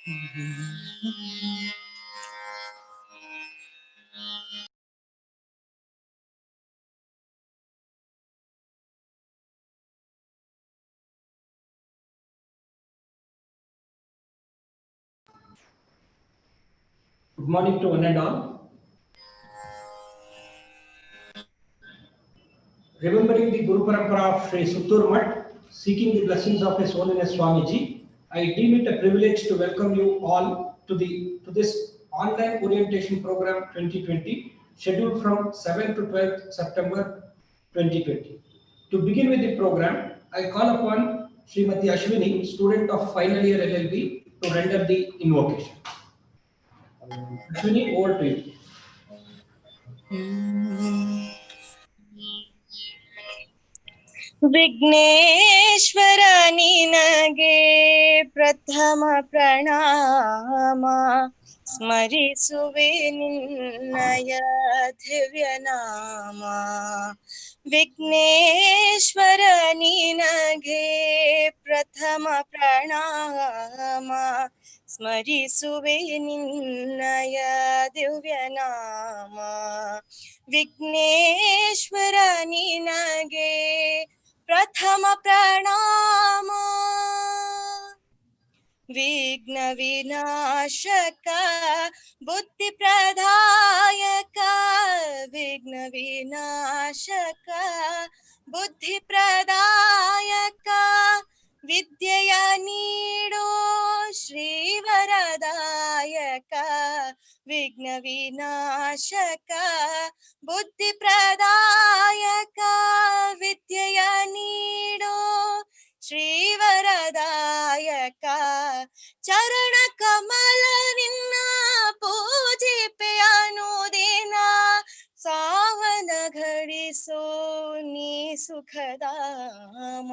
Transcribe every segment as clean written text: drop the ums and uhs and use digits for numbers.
Good morning to one and all. Remembering the Guru Parampara of Sri Suttur Mutt, seeking the blessings of His Holiness Swamiji, I deem it a privilege to welcome you all to this online orientation program 2020, scheduled from 7th to 12th September 2020. To begin with the program, I call upon Srimati Ashwini, student of final year LLB, to render the invocation. Ashwini, over to you. Vighneshwara ನಿನಗೆ ಪ್ರಥಮ ಪ್ರಣಾಮ ಸ್ಮರಿಸುವೆ ನಿನ್ನಯ ದಿವ್ಯ ನಾಮ. ವಿಘ್ನೇಶ್ವರ ನಿನಗೆ ಪ್ರಥಮ ಪ್ರಣಾಮ ಸ್ಮರಿಸುವೆ ನಿನ್ನಯ ದಿವ್ಯ ನಾಮ. ವಿಘ್ನೇಶ್ವರ ನಿನಗೆ ಪ್ರಥಮ ಪ್ರಣಾಮ. ವಿಘ್ನ ವಿನಾಶಕ ಬುದ್ಧಿ ಪ್ರದಾಯಕ, ವಿಘ್ನ ವಿನಾಶಕ ಬುದ್ಧಿ ಪ್ರದಾಯಕ, ವಿದ್ಯೆಯ ನೀಡೋ ಶ್ರೀವರದಾಯಕ. ವಿಘ್ನ ವಿನಾಶಕ ಬುದ್ಧಿ ಪ್ರದಾಯಕ, ವಿದ್ಯೆಯ ನೀಡೋ ಶ್ರೀವರದಾಯಕ. ಚರಣ ಕಮಲ ನಿನ್ನ ಪೂಜಿಪೆ ಅನುದಿನ, ಸಾವನ ಘಡಿಸೋ ನೀ ಸುಖಧಾಮ.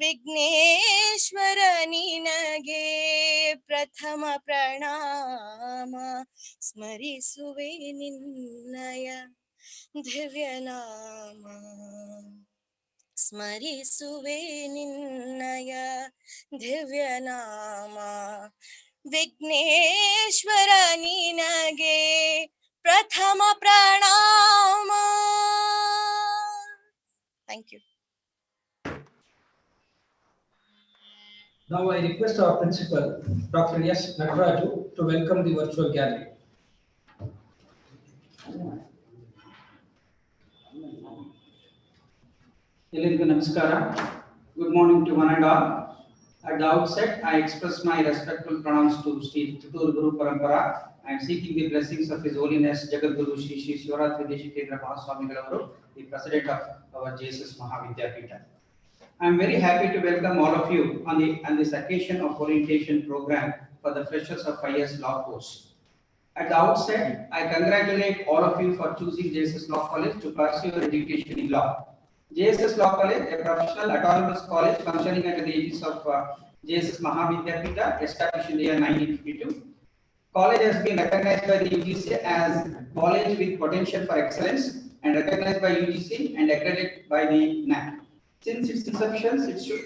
ವಿಘ್ನೇಶ್ವರ ನಿನಗೆ ಪ್ರಥಮ ಪ್ರಣಾಮ ಸ್ಮರಿಸುವೆ ನಿನ್ನಯ ದಿವ್ಯ ನಾಮ. ಸ್ಮರಿಸುವೆ ನಿನ್ನಯ ದಿವ್ಯ ನಾಮ. ವಿಘ್ನೇಶ್ವರ ನಿನಗೆ ಪ್ರಥಮ ಪ್ರಣಾಮ. Thank you. Now I request our principal, Dr. S. Nagaraju, to welcome the virtual gallery. Elirgu namaskara. Good morning to one and all. At the outset, I express my respectful pronouns to Sri Suttur Guru Parampara. I am seeking the blessings of His Holiness Jagadguru Sri Sri Shivaratri Deshikendra Mahaswamigalaru, the President of our JSS Mahavidyapita. I am very happy to welcome all of you on this occasion of orientation program for the freshers of 5 years law course. At the outset, I congratulate all of you for choosing JSS Law College to pursue your education in law. JSS Law College, a professional autonomous college functioning under the aegis of JSS Mahavidyapita, established in the year 1952. College has been recognized by the UGC as college with potential for excellence and recognized by UGC and accredited by the NAC. Since its inception, it should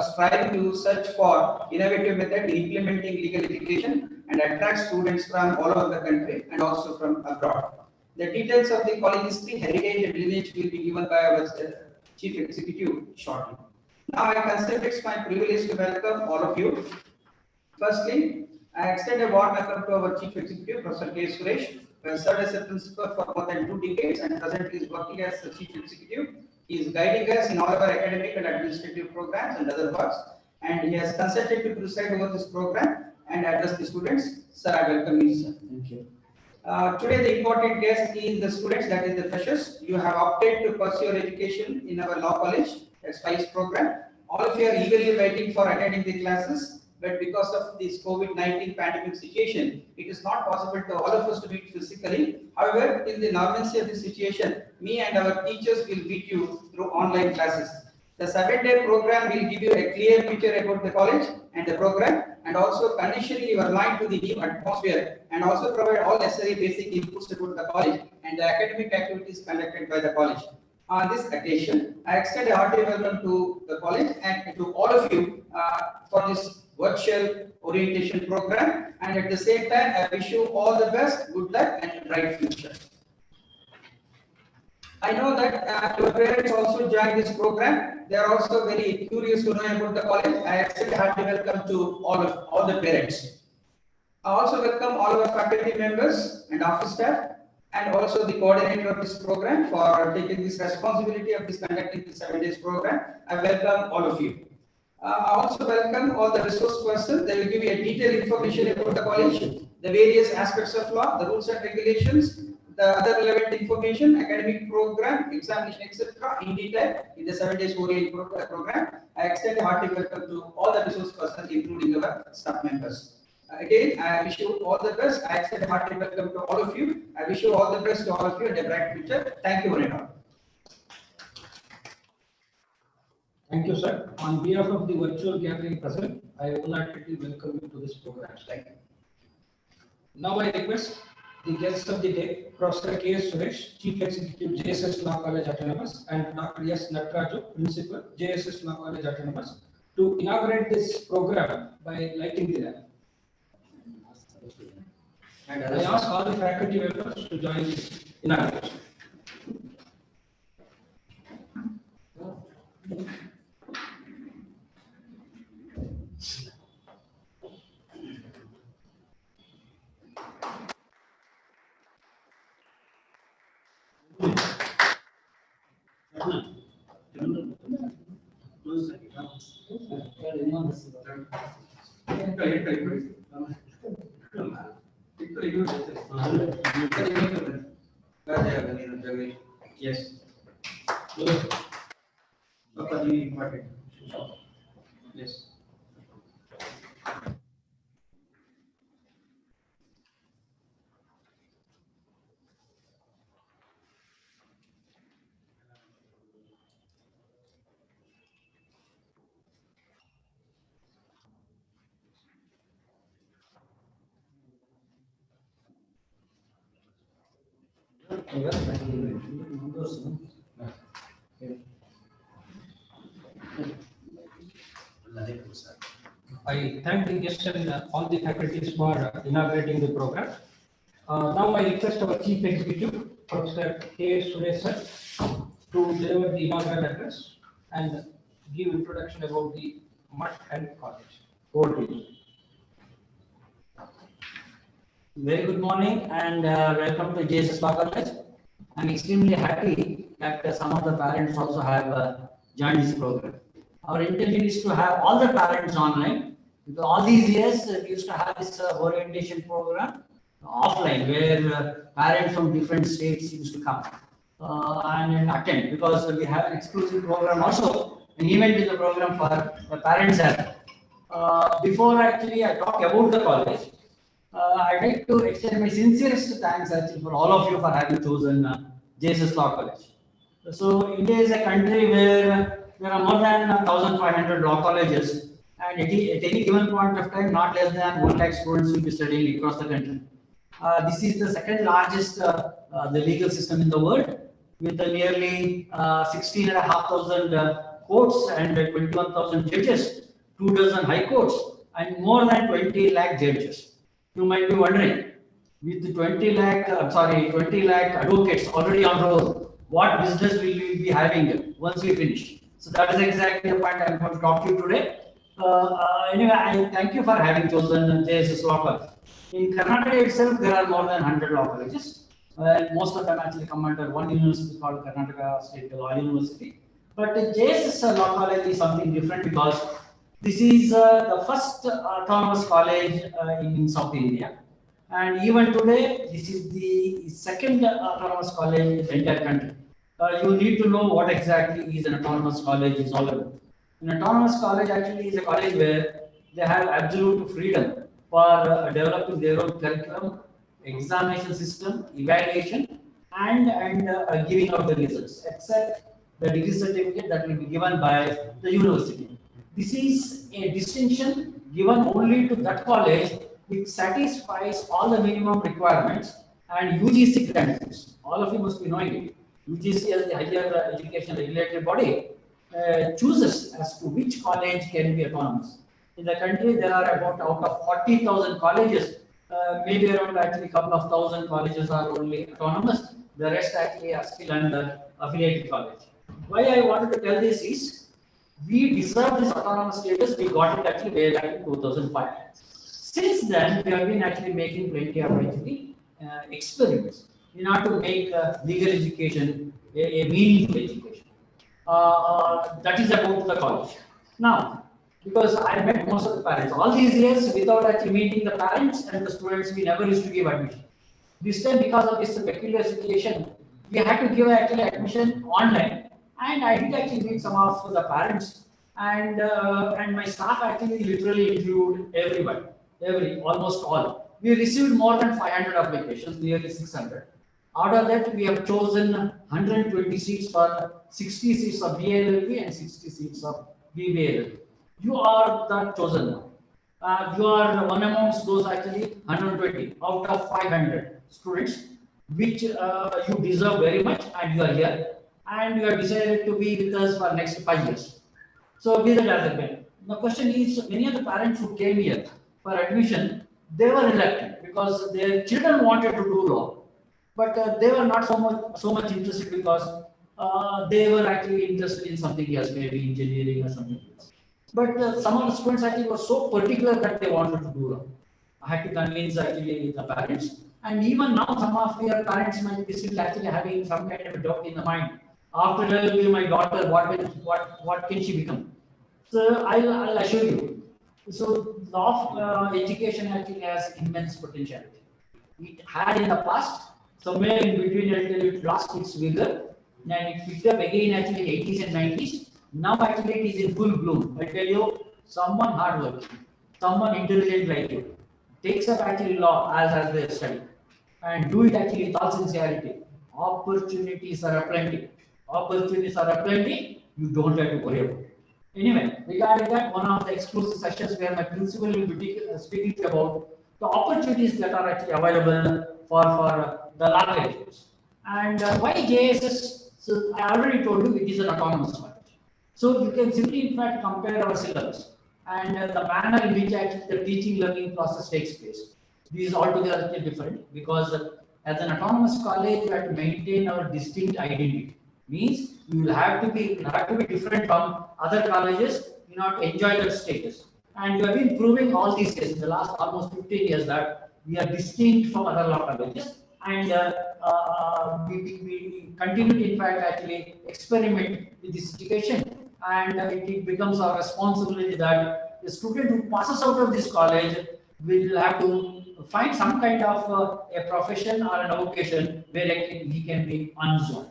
strive to search for innovative method in implementing legal education and attract students from all over the country and also from abroad. The details of the college history, heritage and lineage will be given by our Chief Executive shortly. Now I consider it's my privilege to welcome all of you. Firstly, I extend a warm welcome to our Chief Executive, Professor K. Suresh, who has served as a principal for more than 2 decades and presently is working as the Chief Executive. He is guiding us in all our academic and administrative programs and other works, and he has consented to preside over this program and address the students. Sir, I welcome you, sir. Thank you. Today, the important guest is the students, that is the freshers. You have opted to pursue your education in our law college, that's SPICE program. All of you are eagerly waiting for attending the classes, but because of this COVID-19 pandemic situation, it is not possible to all of us to meet physically. However, in the normalcy of the situation, me and our teachers will meet you through online classes. The 7-day program will give you a clear picture about the college and the program, and also condition your mind to the new atmosphere, and also provide all necessary basic inputs about the college and the academic activities conducted by the college. On this occasion, I extend a hearty welcome to the college and to all of you for this virtual orientation program. And at the same time, I wish you all the best, good luck, and a bright future. I know that your parents also joined this program. They are also very curious to know about the college. I extend a hearty welcome to all the parents. I also welcome all our faculty members and office staff, and also the coordinator of this program for taking this responsibility of this conducting this 7 days program. I welcome all of you. I also welcome all the resource persons. They will give you a detailed information about the college, the various aspects of law, the rules and regulations, the other relevant information, academic program, examination, etc. in detail in the 7 days program. I extend a hearty welcome to all the resource persons, including our staff members. Again, I wish you all the best. I extend a hearty welcome to all of you. I wish you all the best to all of you and a bright future. Thank you very much. Thank you, sir. On behalf of the virtual gathering present, I wholeheartedly welcome you to this program. Thank you. Now I request the guests of the day, Professor K.S. Suresh, Chief Executive, JSS Law College Autonomous, and Dr. S. Nataraju, Principal, JSS Law College Autonomous, to inaugurate this program by lighting the lamp. And I ask all the faculty members to join this inauguration. Yes. Yes. I thank the guests and all the faculties for inaugurating the program. Now I request our Chief Executive, Professor K. Suresh sir, to deliver the inaugural address and give introduction about the Mutt and College. Over to you. Very good morning and welcome to JSS Law College. I'm extremely happy that some of the parents also have joined this program. Our intention is to have all the parents online. Because all these years we used to have this orientation program offline where parents from different states used to come and attend, because we have an exclusive program also, an event in the program for the parents. Before actually I talk about the college, I'd like to extend my sincerest thanks actually for all of you for having chosen JSS Law College. So India is a country where there are more than 1,500 law colleges, and at any given point of time, not less than 1 lakh students will be studying across the country. This is the second largest the legal system in the world, with nearly 16,500 courts and 21,000 judges, 2 dozen high courts, and more than 20 lakh judges. You might be wondering, with 20 lakh advocates already on roll, what business will we be having once we finish? So that is exactly the point I'm going to talk to you today. Anyway, I thank you for having chosen JSS Law College. In Karnataka itself, there are more than 100 law colleges. Most of them actually come under one university called Karnataka State Law University. But JSS Law College is something different because this is the first autonomous college in South India. And even today, this is the second autonomous college in the entire country. You need to know what exactly is an autonomous college is all about. An autonomous college actually is a college where they have absolute freedom for developing their own curriculum, examination system, evaluation, and giving out the results, except the degree certificate that will be given by the university. This is a distinction given only to that college which satisfies all the minimum requirements and UGC guidelines. All of you must be knowing it. UGC as the higher education regulatory body chooses as to which college can be autonomous. In the country, there are about out of 40,000 colleges, maybe around actually couple of thousand colleges are only autonomous. The rest actually are still under affiliated college. Why I wanted to tell this is, we deserve this autonomous status. We got it actually way back in 2005. Since then, we have been actually making plenty of actually experiments in order to make legal education a meaningful education. That is about the college. Now, because I met most of the parents, all these years without actually meeting the parents and the students, we never used to give admission. This time, because of this peculiar situation, we had to give actually admission online, and I did actually meet some of the parents, and my staff actually literally interviewed everybody, almost all. We received more than 500 applications, nearly 600. Out of that, we have chosen 120 seats for 60 seats of BALLB and 60 seats of BBALLB. You are the chosen one. You are one amongst those actually 120 out of 500 students, which you deserve very much, and you are here, and you have decided to be with us for next 5 years. So be that as it may. The question is, many of the parents who came here for admission, they were reluctant because their children wanted to do law, but they were not so much interested because they were actually interested in something else, maybe engineering or something else. But some of the students actually were so particular that they wanted to do law. I had to convince actually the parents, and even now some of your parents might be still actually having some kind of a doubt in the mind. After LLB, my daughter, what can she become? So I'll assure you. So law of education actually has immense potentiality. It had in the past, somewhere in between actually it lost its vigor, and it picked up again actually in 80s and 90s. Now actually it is in full bloom. I tell you, someone hardworking, someone intelligent like you, takes up actually law as their study, and do it actually with all sincerity. Opportunities are aplenty. Opportunities are aplenty. You don't have to worry about it. Anyway, regarding that, one of the exclusive sessions where my principal will be speaking about the opportunities that are actually available for the law graduates. And why JSS? So I already told you it is an autonomous college. So you can simply in fact compare our syllabus and the manner in which actually the teaching learning process takes place. These are altogether different because as an autonomous college, you have to maintain our distinct identity. Means you will have to be different from other colleges in order to enjoy that status. And you have been proving all these years in the last almost 15 years that we are distinct from other law colleges, and we continue to in fact actually experiment with this education, and it becomes our responsibility that the student who passes out of this college will have to find some kind of a profession or an vocation where he can be on his own.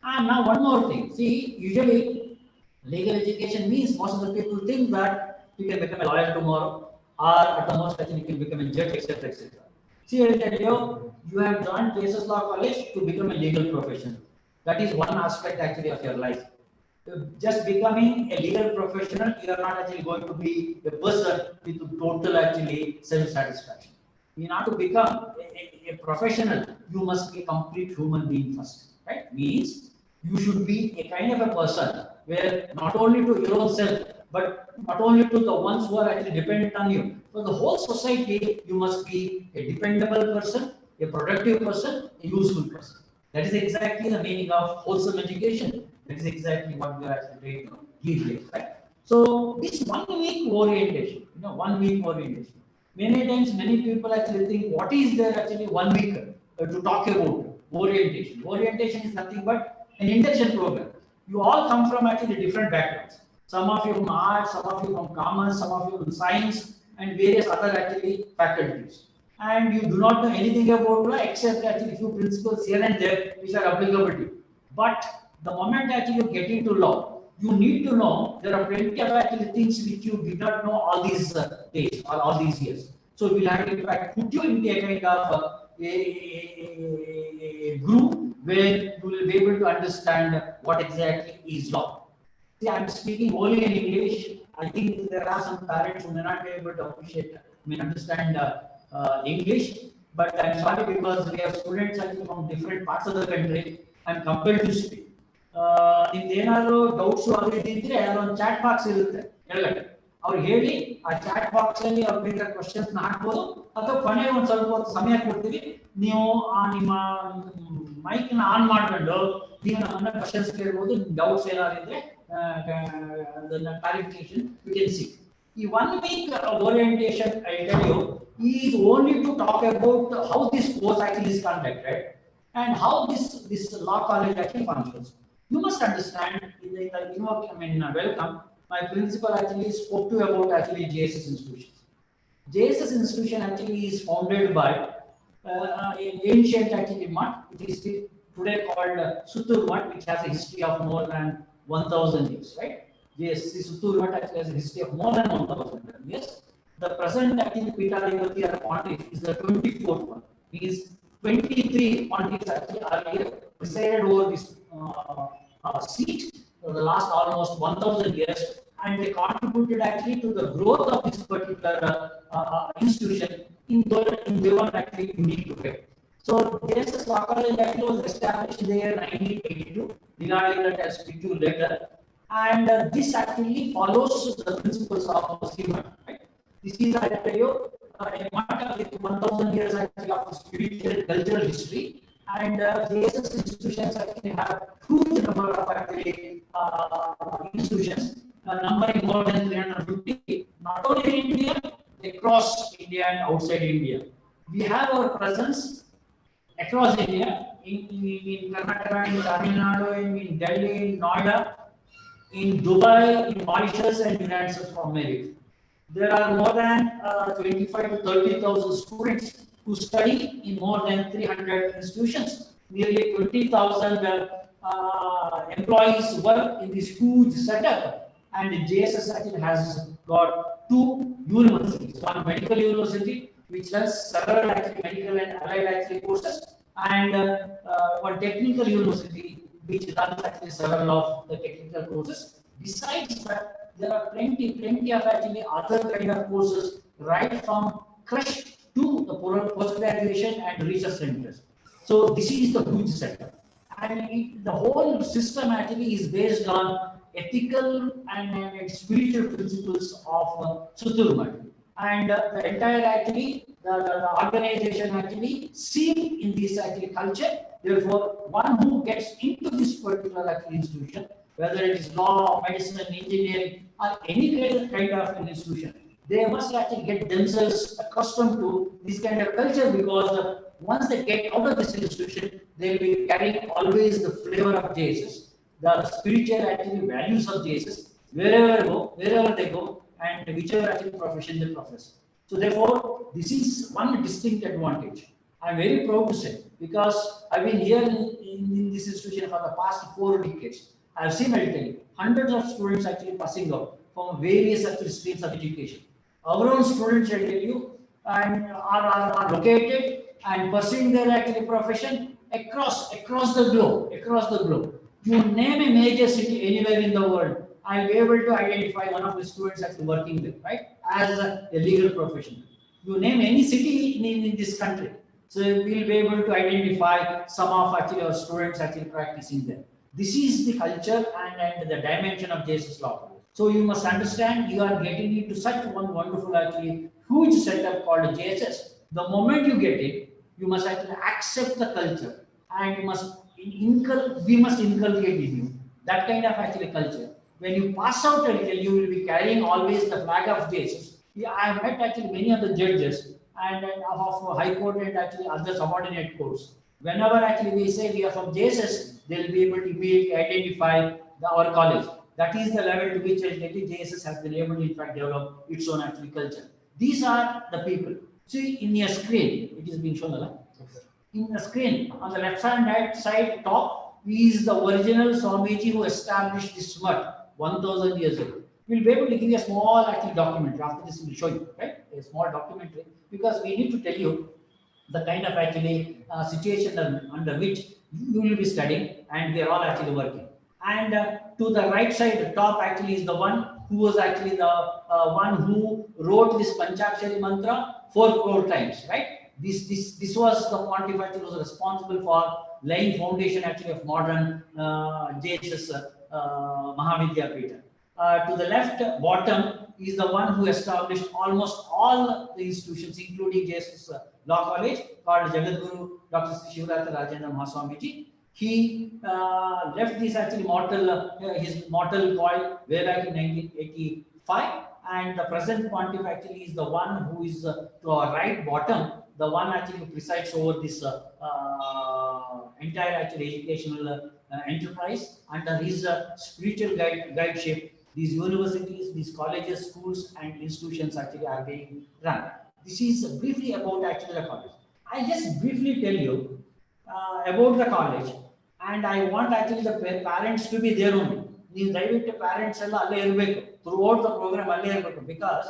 And now one more thing. See, usually legal education means most of the people think that you can become a lawyer tomorrow, or at the most you can become a judge, etc., etc. See, I tell you, you have joined JSS Law College to become a legal professional. That is one aspect actually of your life. Just becoming a legal professional, you are not actually going to be a person with total actually self-satisfaction. In order to become a professional, you must be a complete human being first. Right? Means you should be a kind of a person where not only to your own self, but not only to the ones who are actually dependent on you. For the whole society, you must be a dependable person, a productive person, a useful person. That is exactly the meaning of wholesome education. That is exactly what we are actually trying to give here, right? So this 1 week orientation, 1 week orientation. Many times, many people actually think, what is there actually 1 week to talk about? Orientation. Orientation is nothing but an induction program. You all come from actually different backgrounds. Some of you from arts, some of you from commerce, some of you from science, and various other actually faculties. And you do not know anything about law except actually few principles here and there which are applicable to you. But the moment actually you get into law, you need to know there are plenty of actually things which you did not know all these days or all these years. So we will have to in fact put you into a kind of a group where you will be able to understand what exactly is law. See, I'm speaking only in English. I think there are some parents who may not be able to appreciate, may understand English, but I'm sorry because we have students actually from different parts of the country, I am compelled to speak. ನಿಮ್ದು ಏನಾದ್ರು doubts ಅದು ಇದ್ರೆ ಅದೊಂದು chat box ಇರುತ್ತೆ ಕೆಳಗಡೆ, ಅವ್ರು ಹೇಳಿ ಆ ಚಾಟ್ ಬಾಕ್ಸ್ ಅಲ್ಲಿ ಅವ್ರು ಬೇಕಾದ ಕ್ವಶನ್ಸ್ ಹಾಕ್ಬೋದು, ಅಥವಾ ಕೊನೆಗೆ ಒಂದು ಸ್ವಲ್ಪ ಹೊತ್ತು ಸಮಯ ಕೊಡ್ತೀವಿ, ನೀವು ನಿಮ್ಮ ಮೈಕ್ ನ ಆನ್ ಮಾಡ್ಕೊಂಡು ನೀವು ನಮ್ಮನ್ನ ಕ್ವಶನ್ಸ್ ಕೇಳ್ಬೋದು. ಡೌಟ್ಸ್ ಏನಾದ್ರೆ ಅದನ್ನ ಕ್ಲಾರಿಫಿಕೇಶನ್ ಯು ಕ್ಯಾನ್ ಸಿ. ಈ 1 week orientation, I tell you, is only to talk about how this course actually is conducted and how this law college actually functions. You must understand in the welcome, my principal actually spoke to you about actually JSS institutions. JSS institution actually is founded by ancient actually mutt. It is today called Suttur mutt, which has a history of more than 1000 years, right? Yes, Suttur mutt actually has a history of more than 1000 years. The present actually Pitaligati or pontiff is the 24th one. Means 23 pontiffs actually are here presided over this seat for the last almost 1000 years, and they contributed actually to the growth of this particular institution in the one actually unique to it. So JSS Law College actually was established there in 1982, regarding that as speak to later, and this actually follows the principles of Muslim, right? This is, I tell you, a matter with 1000 years actually of spiritual and cultural history, and JSS institutions actually have huge number of actually institutions, numbering more than 350, not only in India, across India and outside India. We have our presence across India, in Karnataka, in Tamil Nadu, in Delhi, in Noida, in Dubai, in Mauritius, and United States of America. There are more than 25 to 30,000 students who study in more than 300 institutions. Nearly 20,000 employees work in this huge setup, and JSS actually has got 2 universities: one medical university which runs several actually medical and allied actually courses, and one technical university which runs actually several of the technical courses. Besides that, there are plenty of actually other kind of courses, right from crush to the post graduation and research centers. So this is the huge setup, and the whole system actually is based on ethical and spiritual principles of Suttur mutt, and the entire actually the organization actually seen in this actually culture. Therefore, one who gets into this particular actually institution, whether it is law, medicine, engineering, or any kind of an institution, they must actually get themselves accustomed to this kind of culture, because once they get out of this institution, they will be carrying always the flavor of JSS, the spiritual actually values of JSS, wherever they go, and whichever actually profession they profess. So therefore, this is one distinct advantage. I am very proud to say, because I've been here in this institution for the past 4 decades. I have seen, I tell you, hundreds of students actually passing out from various actually streams of education. Our own students, I tell you, and are located and pursuing their actually profession across the globe. You name a major city anywhere in the world, I'll be able to identify one of the students actually working there, right, as a legal professional. You name any city in this country, so we'll be able to identify some of actually our students actually practicing there. This is the culture and the dimension of JSS Law. So you must understand, you are getting into such one wonderful actually huge setup called JSS. The moment you get it, you must actually accept the culture, and you must we must inculcate in you that kind of actually culture. When you pass out, you will be carrying always the flag of JSS. Yeah, I have met actually many of the judges and of High Court and actually other subordinate courts. Whenever actually we say we are from JSS, they will be able to immediately identify our college. That is the level to which JSS has been able to in fact develop its own actually culture. These are the people. See in your screen, it is being shown. In the screen on the left hand side top is the original Swamiji who established this mutt 1000 years ago. We'll be able to give you a small actually documentary. After this, we'll show you, right? A small documentary, because we need to tell you the kind of actually situation under which you will be studying, and we are all actually working. And to the right side, the top actually is the one who was actually the one who wrote this Panchakshari mantra 4 crore times, right? This was the pontiff actually was responsible for laying foundation actually of modern JSS Mahavidyapita. To the left bottom is the one who established almost all the institutions, including JSS Law College, called Jagadguru Dr. Shivrata Rajendra Mahaswamiji. He left this actually mortal, his mortal coil way back in 1985, and the present pontiff actually is the one who is to our right bottom, the one actually who presides over this entire actually educational enterprise under his spiritual guideship. These universities, these colleges, schools, and institutions actually are being run. This is briefly about actually the college. I just briefly tell you about the college, and I want actually the parents to be there only. ನೀವು ದಯವಿಟ್ಟು parents ಎಲ್ಲ ಅಲ್ಲೇ ಇರಬೇಕು throughout the programme ಅಲ್ಲೇ ಇರಬೇಕು because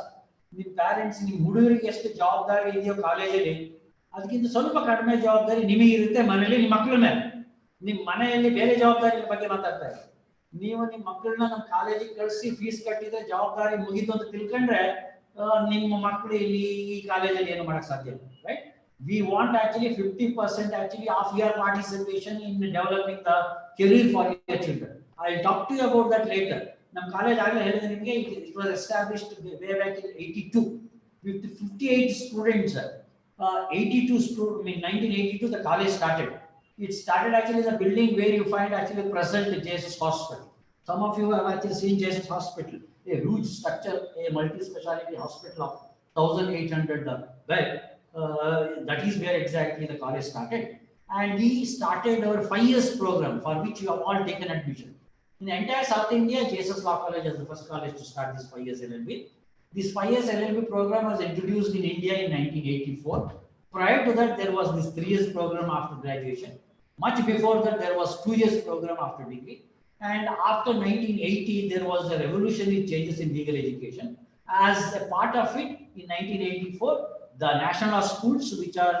ನಿಮ್ಮ parents ನಿಮ್ಮ ಹುಡುಗರಿಗೆ ಎಷ್ಟು ಜವಾಬ್ದಾರಿ ಇದೆಯೋ ಕಾಲೇಜಲ್ಲಿ ಅದಕ್ಕಿಂತ ಸ್ವಲ್ಪ ಕಡಿಮೆ ಜವಾಬ್ದಾರಿ ನಿಮಗೆ ಇರುತ್ತೆ ಮನೆಯಲ್ಲಿ ನಿಮ್ಮ ಮಕ್ಕಳ ಮೇಲೆ. ನಿಮ್ಮ ಮನೆಯಲ್ಲಿ ಬೇರೆ ಜವಾಬ್ದಾರಿ ಬಗ್ಗೆ ಮಾತಾಡ್ತಾ ಇದ್ದಾರೆ. ನೀವು ನಿಮ್ಮ ಮಕ್ಕಳನ್ನ ನಮ್ಮ ಕಾಲೇಜಿಗೆ ಕಳಿಸಿ ಫೀಸ್ ಕಟ್ಟಿದ್ರೆ ಜವಾಬ್ದಾರಿ ಮುಗಿತು ಅಂತ ತಿಳ್ಕೊಂಡ್ರೆ ನಿಮ್ಮ ಮಕ್ಕಳು ಇಲ್ಲಿ ಈ ಕಾಲೇಜಲ್ಲಿ ಏನು ಮಾಡಕ್ ಸಾಧ್ಯ ಇಲ್ಲ, right? We want actually 50% actually of your participation in developing the career for your children. I'll talk to you about that later. Nam college agla helidhe nimge it was established way back in 82 with 58 students. 82 students, I mean 1982 the college started. It started actually the building where you find actually present JSS Hospital. Some of you have actually seen JSS Hospital, a huge structure, a multi-speciality hospital of 1,800 bed. That is where exactly the college started, and we started our 5 years program for which you have all taken admission. In the entire South India, JSS Law College is the first college to start this 5 years LLB. This 5 years LLB program was introduced in India in 1984. Prior to that, there was this 3 years program after graduation. Much before that, there was 2 years program after degree. And after 1980, there was a revolutionary changes in legal education. As a part of it, in 1984, the national law schools, which are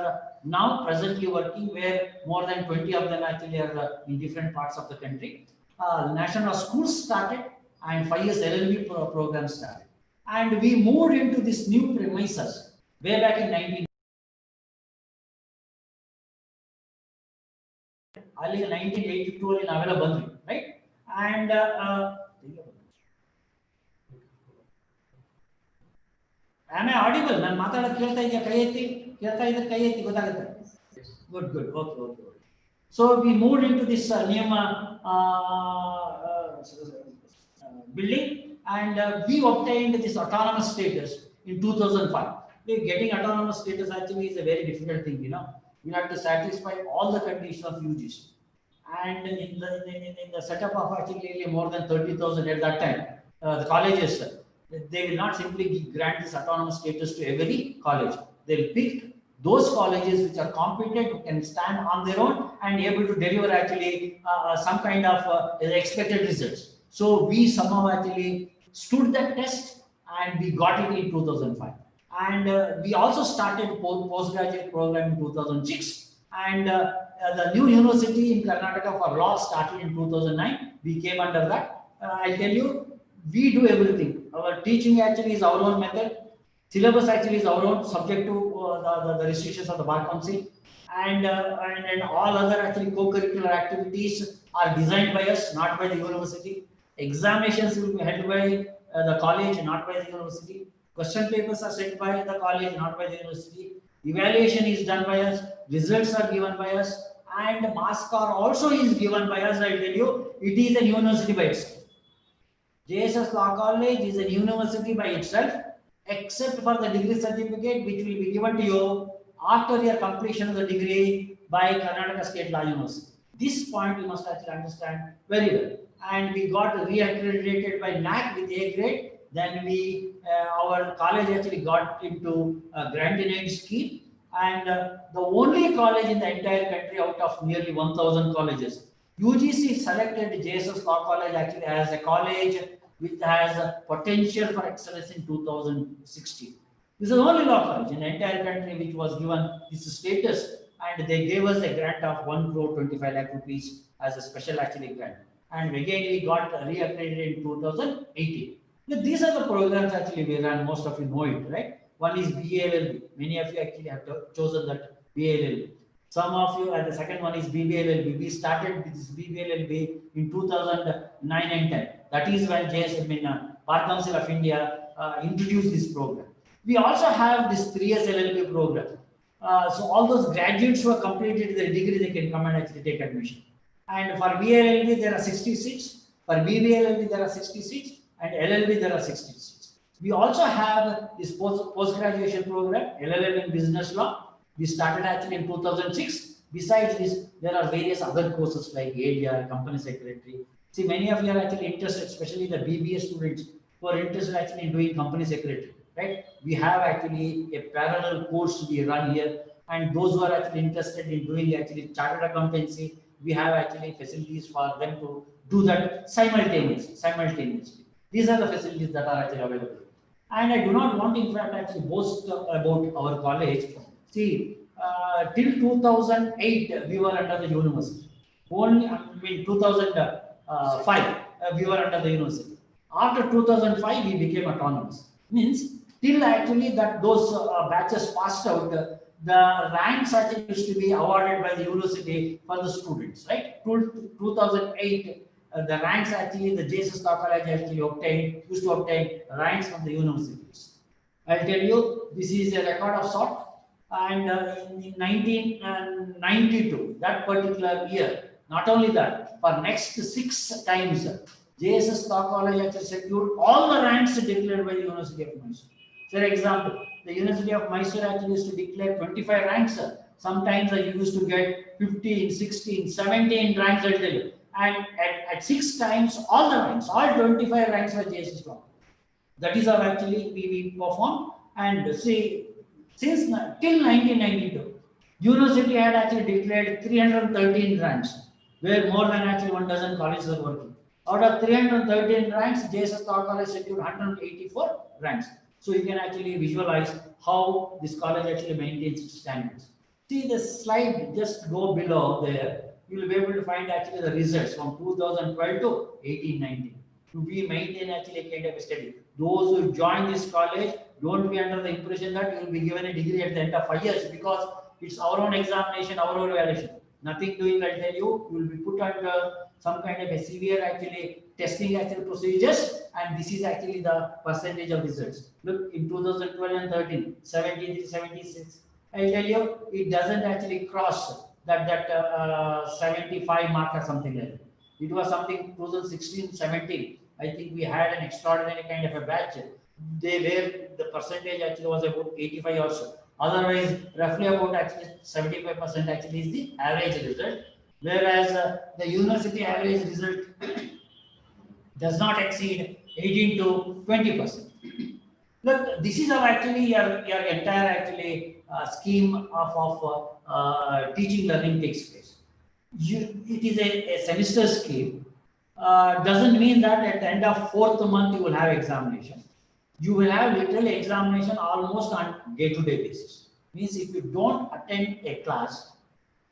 now presently working, where more than 20 of them actually are in different parts of the country. National law schools started, and 5 years LLB program started. And we moved into this new premises way back in 1982 ಅಲ್ಲಿ ನಾವೆಲ್ಲ ಬಂದ್ವಿ, right? And am I audible? ನಾನು ಮಾತಾಡೋದು ಕೇಳ್ತಾ ಇದೆಯಾ? ಕೈ ಎತ್ತಿ. ಕೇಳ್ತಾ ಇದ್ರೆ ಕೈ ಎತ್ತಿ, ಗೊತ್ತಾಗುತ್ತೆ. Good. Okay. So we moved into this new building, and we obtained this autonomous status in 2005. Getting autonomous status actually is a very difficult thing, you know. You have to satisfy all the conditions of UGC. And in the setup of actually more than 30,000 at that time, the colleges, they will not simply grant this autonomous status to every college. They will pick those colleges which are competent, who can stand on their own and able to deliver actually some kind of expected results. So we somehow actually stood that test, and we got it in 2005. And we also started postgraduate program in 2006. And the new university in Karnataka for law started in 2009. We came under that. I'll tell you, we do everything. Our teaching actually is our own method. Syllabus actually is our own, subject to the restrictions of the Bar Council, and all other actually co-curricular activities are designed by us, not by the university. Examinations will be held by the college, not by the university. Question papers are sent by the college, not by the university. Evaluation is done by us. Results are given by us, and mark score also is given by us. I tell you, it is a university by itself. JSS Law College is a university by itself, except for the degree certificate which will be given to you after your completion of the degree by Karnataka State Law University. This point you must actually understand very well. And we got re-accredited by NAC with A grade. Then our college actually got into a grant in aid scheme, and the only college in the entire country out of nearly 1,000 colleges, UGC selected JSS Law College actually as a college which has a potential for excellence in 2016. This is the only law college in the entire country which was given this status, and they gave us a grant of 1,25 lakh rupees as a special actually grant. And again we got re-accredited in 2018. Now, these are the programs actually we run. Most of you know it, right? One is BALLB. Many of you actually have chosen that BALLB. Some of you, and the second one is BBLLB. We started this BBLLB in 2009 and 10. That is when Bar Council of India introduced this program. We also have this 3 years LLB program. So all those graduates who have completed their degree, they can come and actually take admission. And for BLLB, there are 66. For BBLLB, there are 66. And LLB, there are 66. We also have this post-graduation program, LLM in business law. We started actually in 2006. Besides this, there are various other courses like ADR, company secretary. See, many of you are actually interested, especially the BBA students who are interested actually in doing company secretary, right? We have actually a parallel course we run here, and those who are actually interested in doing actually chartered accountancy, we have actually facilities for them to do that simultaneously. These are the facilities that are actually available. And I do not want, in fact, actually boast about our college. See, till 2008, we were under the university. Only, 2005, we were under the university. After 2005, we became autonomous. Means, till actually that those batches passed out, the ranks actually used to be awarded by the university for the students, right? Till 2008, the ranks actually, the JSS College actually used to obtain ranks from the universities. I'll tell you, this is a record of sort. And in 1992, that particular year, not only that, for next 6 times, JSS College actually secured all the ranks declared by the University of Mysore. For example, the University of Mysore actually used to declare 25 ranks. Sometimes I used to get 15, 16, 17 ranks, I'll tell you. And at 6 times, all the ranks, all 25 ranks were JSS College. That is how actually we performed. And see, since till 1992, university had actually declared 313 ranks, where more than actually 1 dozen colleges are working. Out of 313 ranks, JSS College secured 184 ranks. So you can actually visualize how this college actually maintains its standards. See the slide, just go below there. You will be able to find actually the results from 2012 to 18-19. To be maintain actually a kind of a study. Those who join this college, don't be under the impression that you will be given a degree at the end of 5 years, because it's our own examination, our own evaluation. Nothing doing, I'll tell you, you will be put under some kind of a severe actually testing actually procedures, and this is actually the percentage of results. Look, in 2012 and 13, 73, 76, I'll tell you, it doesn't actually cross that 75 mark or something like that. It was something 2016, 17. I think we had an extraordinary kind of a batch. The percentage actually was about 85 or so. Otherwise, roughly about actually 75% actually is the average result. Whereas the university average result does not exceed 18 to 20%. Look, this is how actually your entire actually scheme of teaching learning takes place. It is a semester scheme. Doesn't mean that at the end of 4th month you will have examination. You will have literally examination almost on day-to-day basis. Means if you don't attend a class,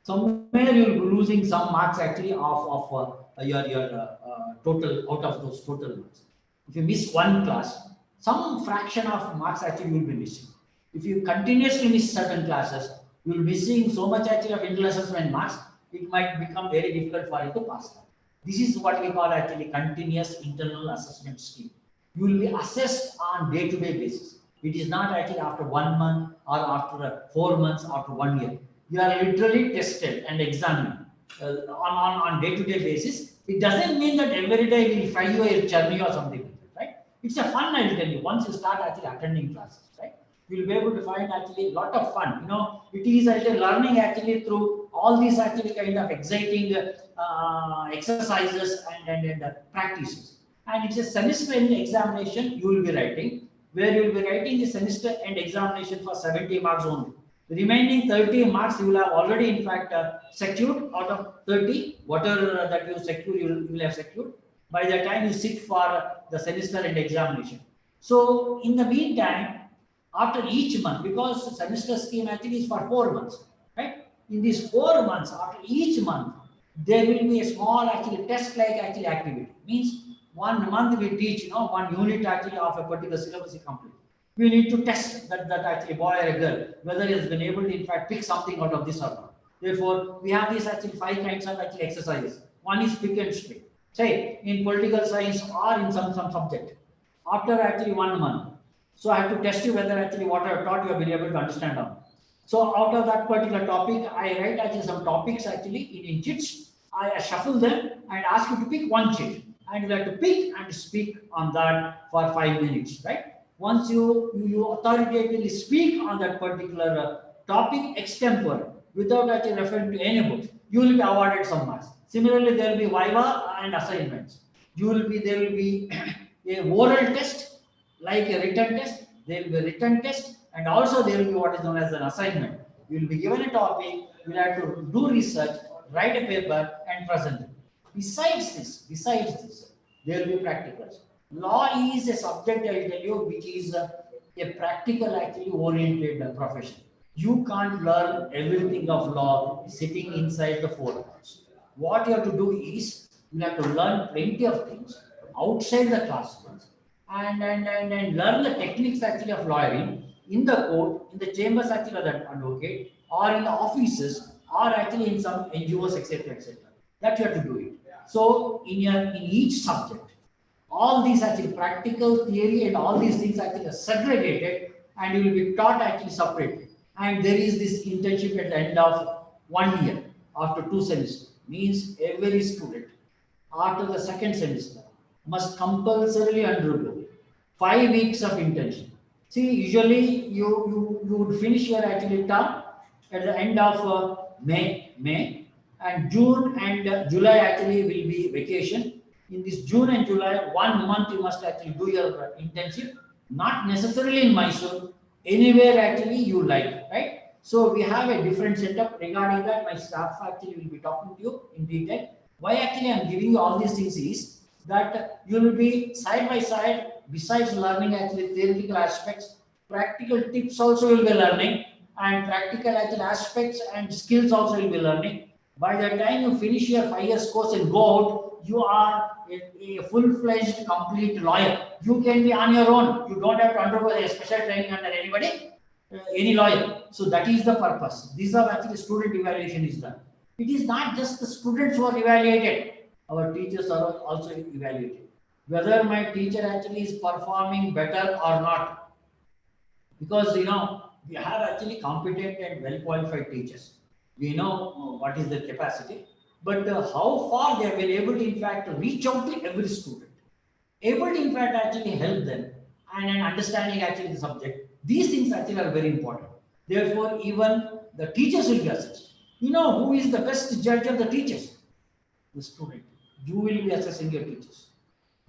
somewhere you will be losing some marks actually of your total, out of those total marks. If you miss one class, some fraction of marks actually you will be missing. If you continuously miss certain classes, you will be missing so much actually of internal assessment marks, it might become very difficult for you to pass that. This is what we call actually continuous internal assessment scheme. You will be assessed on day-to-day basis. It is not actually after 1 month or after 4 months, after 1 year. You are literally tested and examined on day-to-day basis. It doesn't mean that every day we will find you a journey or something like that, right? It's a fun, I will tell you, once you start actually attending classes, right? You will be able to find actually a lot of fun. You know, it is actually learning actually through all these actually kind of exciting exercises and practices. And it's a semester end examination you will be writing, where you will be writing the semester end examination for 70 marks only. The remaining 30 marks you will have already in fact secured. Out of 30, whatever that you secure, you will have secured by the time you sit for the semester end examination. So in the meantime, after each month, because the semester scheme actually is for 4 months, right? In these 4 months, after each month, there will be a small actually test-like actually activity. Means 1 month we teach, 1 unit actually of a particular syllabus is complete. We need to test that actually boy or a girl, whether he has been able to in fact pick something out of this or not. Therefore, we have these actually 5 kinds of actually exercises. One is pick and split. Say in political science or in some subject. After actually 1 month, so I have to test you whether actually what I have taught you have been able to understand or not. So out of that particular topic, I write actually some topics actually in chits. I shuffle them and ask you to pick one chit, and you have to pick and speak on that for 5 minutes, right? Once you authoritatively speak on that particular topic extempore without actually referring to any book, you will be awarded some marks. Similarly, there will be viva and assignments. There will be a oral test like a written test. There will be a written test, and also there will be what is known as an assignment. You will be given a topic, you will have to do research, write a paper, and present it. Besides this, there will be practicals. Law is a subject, I will tell you, which is a practical, actually oriented profession. You can't learn everything of law sitting inside the 4 walls. What you have to do is you have to learn plenty of things outside the classrooms and learn the techniques actually of lawyering in the court, in the chambers actually of the advocate, or in the offices, or actually in some NGOs, etc., etc. That you have to do it. So in each subject, all these actually practical theory and all these things actually are segregated, and you will be taught actually separately. And there is this internship at the end of 1 year after 2 semesters. Means every student after the second semester must compulsorily undergo 5 weeks of internship. See, usually you would finish your actually term at the end of May, and June and July actually will be vacation. In this June and July, 1 month you must actually do your internship, not necessarily in Mysore, anywhere actually you like, right? So we have a different setup regarding that. My staff actually will be talking to you in detail. Why actually I'm giving you all these things is that you will be side by side, besides learning actually theoretical aspects, practical tips also you will be learning, and practical actual aspects and skills also you will be learning. By the time you finish your 5 years course and go out, you are a full-fledged, complete lawyer. You can be on your own. You don't have to undergo a special training under anybody, any lawyer. So that is the purpose. These are actually student evaluation is done. It is not just the students who are evaluated. Our teachers are also evaluated. Whether my teacher actually is performing better or not. Because we have actually competent and well qualified teachers. We know what is their capacity, but how far they have been able to in fact reach out to every student, able to in fact actually help them and understanding actually the subject. These things actually are very important. Therefore, even the teachers will be assessed. Who is the best judge of the teachers? The student. You will be assessing your teachers.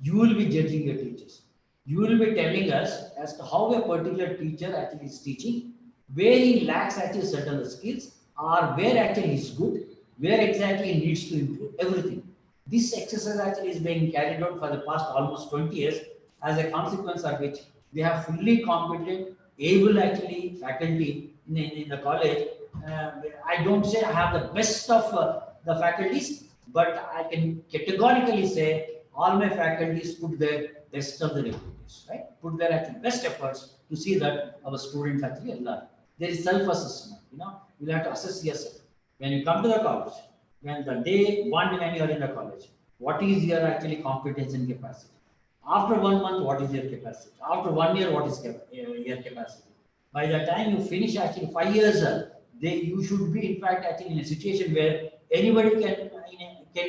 You will be judging your teachers. You will be telling us as to how a particular teacher actually is teaching, where he lacks actually certain skills, or where actually he is good, where exactly he needs to improve, everything. This exercise actually is being carried out for the past almost 20 years, as a consequence of which we have fully competent, able actually faculty in the college. I don't say I have the best of the faculties, but I can categorically say all my faculties put their best of the abilities, right? Put their actually best efforts to see that our students actually learn. There is self-assessment. You'll have to assess yourself when you come to the college. When the day one when you are in the college, what is your actually competence and capacity? After 1 month, what is your capacity? After 1 year, what is your capacity? By the time you finish actually 5 years, you should be in fact actually in a situation where anybody can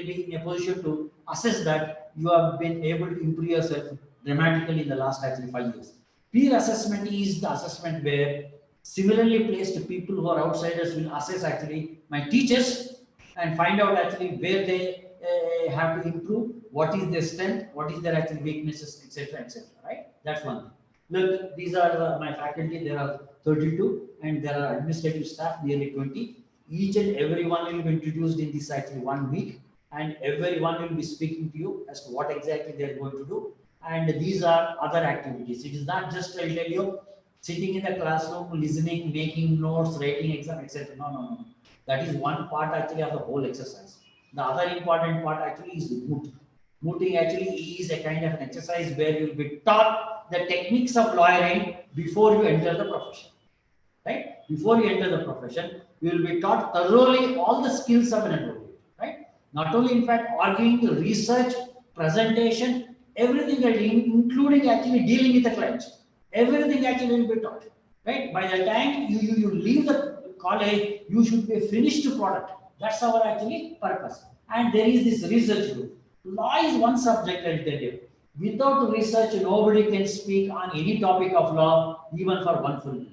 be in a position to assess that you have been able to improve yourself dramatically in the last actually 5 years. Peer assessment is the assessment where similarly placed people who are outsiders will assess actually my teachers and find out actually where they have to improve, what is their strength, what is their actual weaknesses, etc., etc. Right? That's one thing. Look, these are my faculty. There are 32, and there are administrative staff nearly 20. Each and every one will be introduced in this actually 1 week, and everyone will be speaking to you as to what exactly they are going to do. And these are other activities. It is not just, I'll tell you, sitting in the classroom, listening, making notes, writing exam, etc. No. That is one part actually of the whole exercise. The other important part actually is mooting. Mooting actually is a kind of an exercise where you will be taught the techniques of lawyering before you enter the profession. right? Before you enter the profession, you will be taught thoroughly all the skills of an advocate, right? Not only in fact arguing, research, presentation, everything, including actually dealing with the clients, everything actually will be taught, right? By the time you leave the college, you should be a finished product. That's our actually purpose. And there is this research group. Law is one subject, I'll tell you. Without research, nobody can speak on any topic of law, even for one full minute.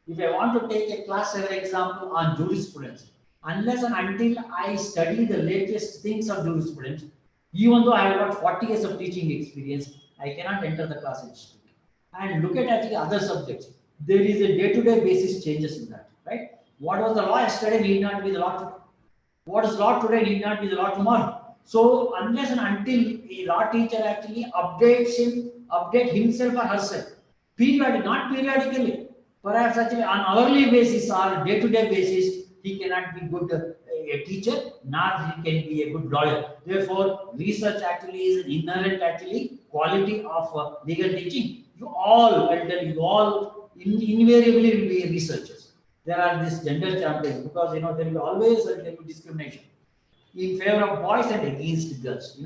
If I want to take a class, for example, on jurisprudence, unless and until I study the latest things of jurisprudence, even though I have got 40 years of teaching experience, I cannot enter the class and speak. And look at actually other subjects. There is a day-to-day basis changes in that, right? What was the law yesterday need not be the law today. What is law today need not be the law tomorrow. So unless and until a law teacher actually update himself or herself, not periodically, perhaps actually on hourly basis or day-to-day basis, he cannot be good a teacher, nor he can be a good lawyer. Therefore, research actually is an inherent actually quality of legal teaching. You all, I tell you, all invariably will be researchers. There are these gender champions because there will be always a discrimination in favor of boys and against girls.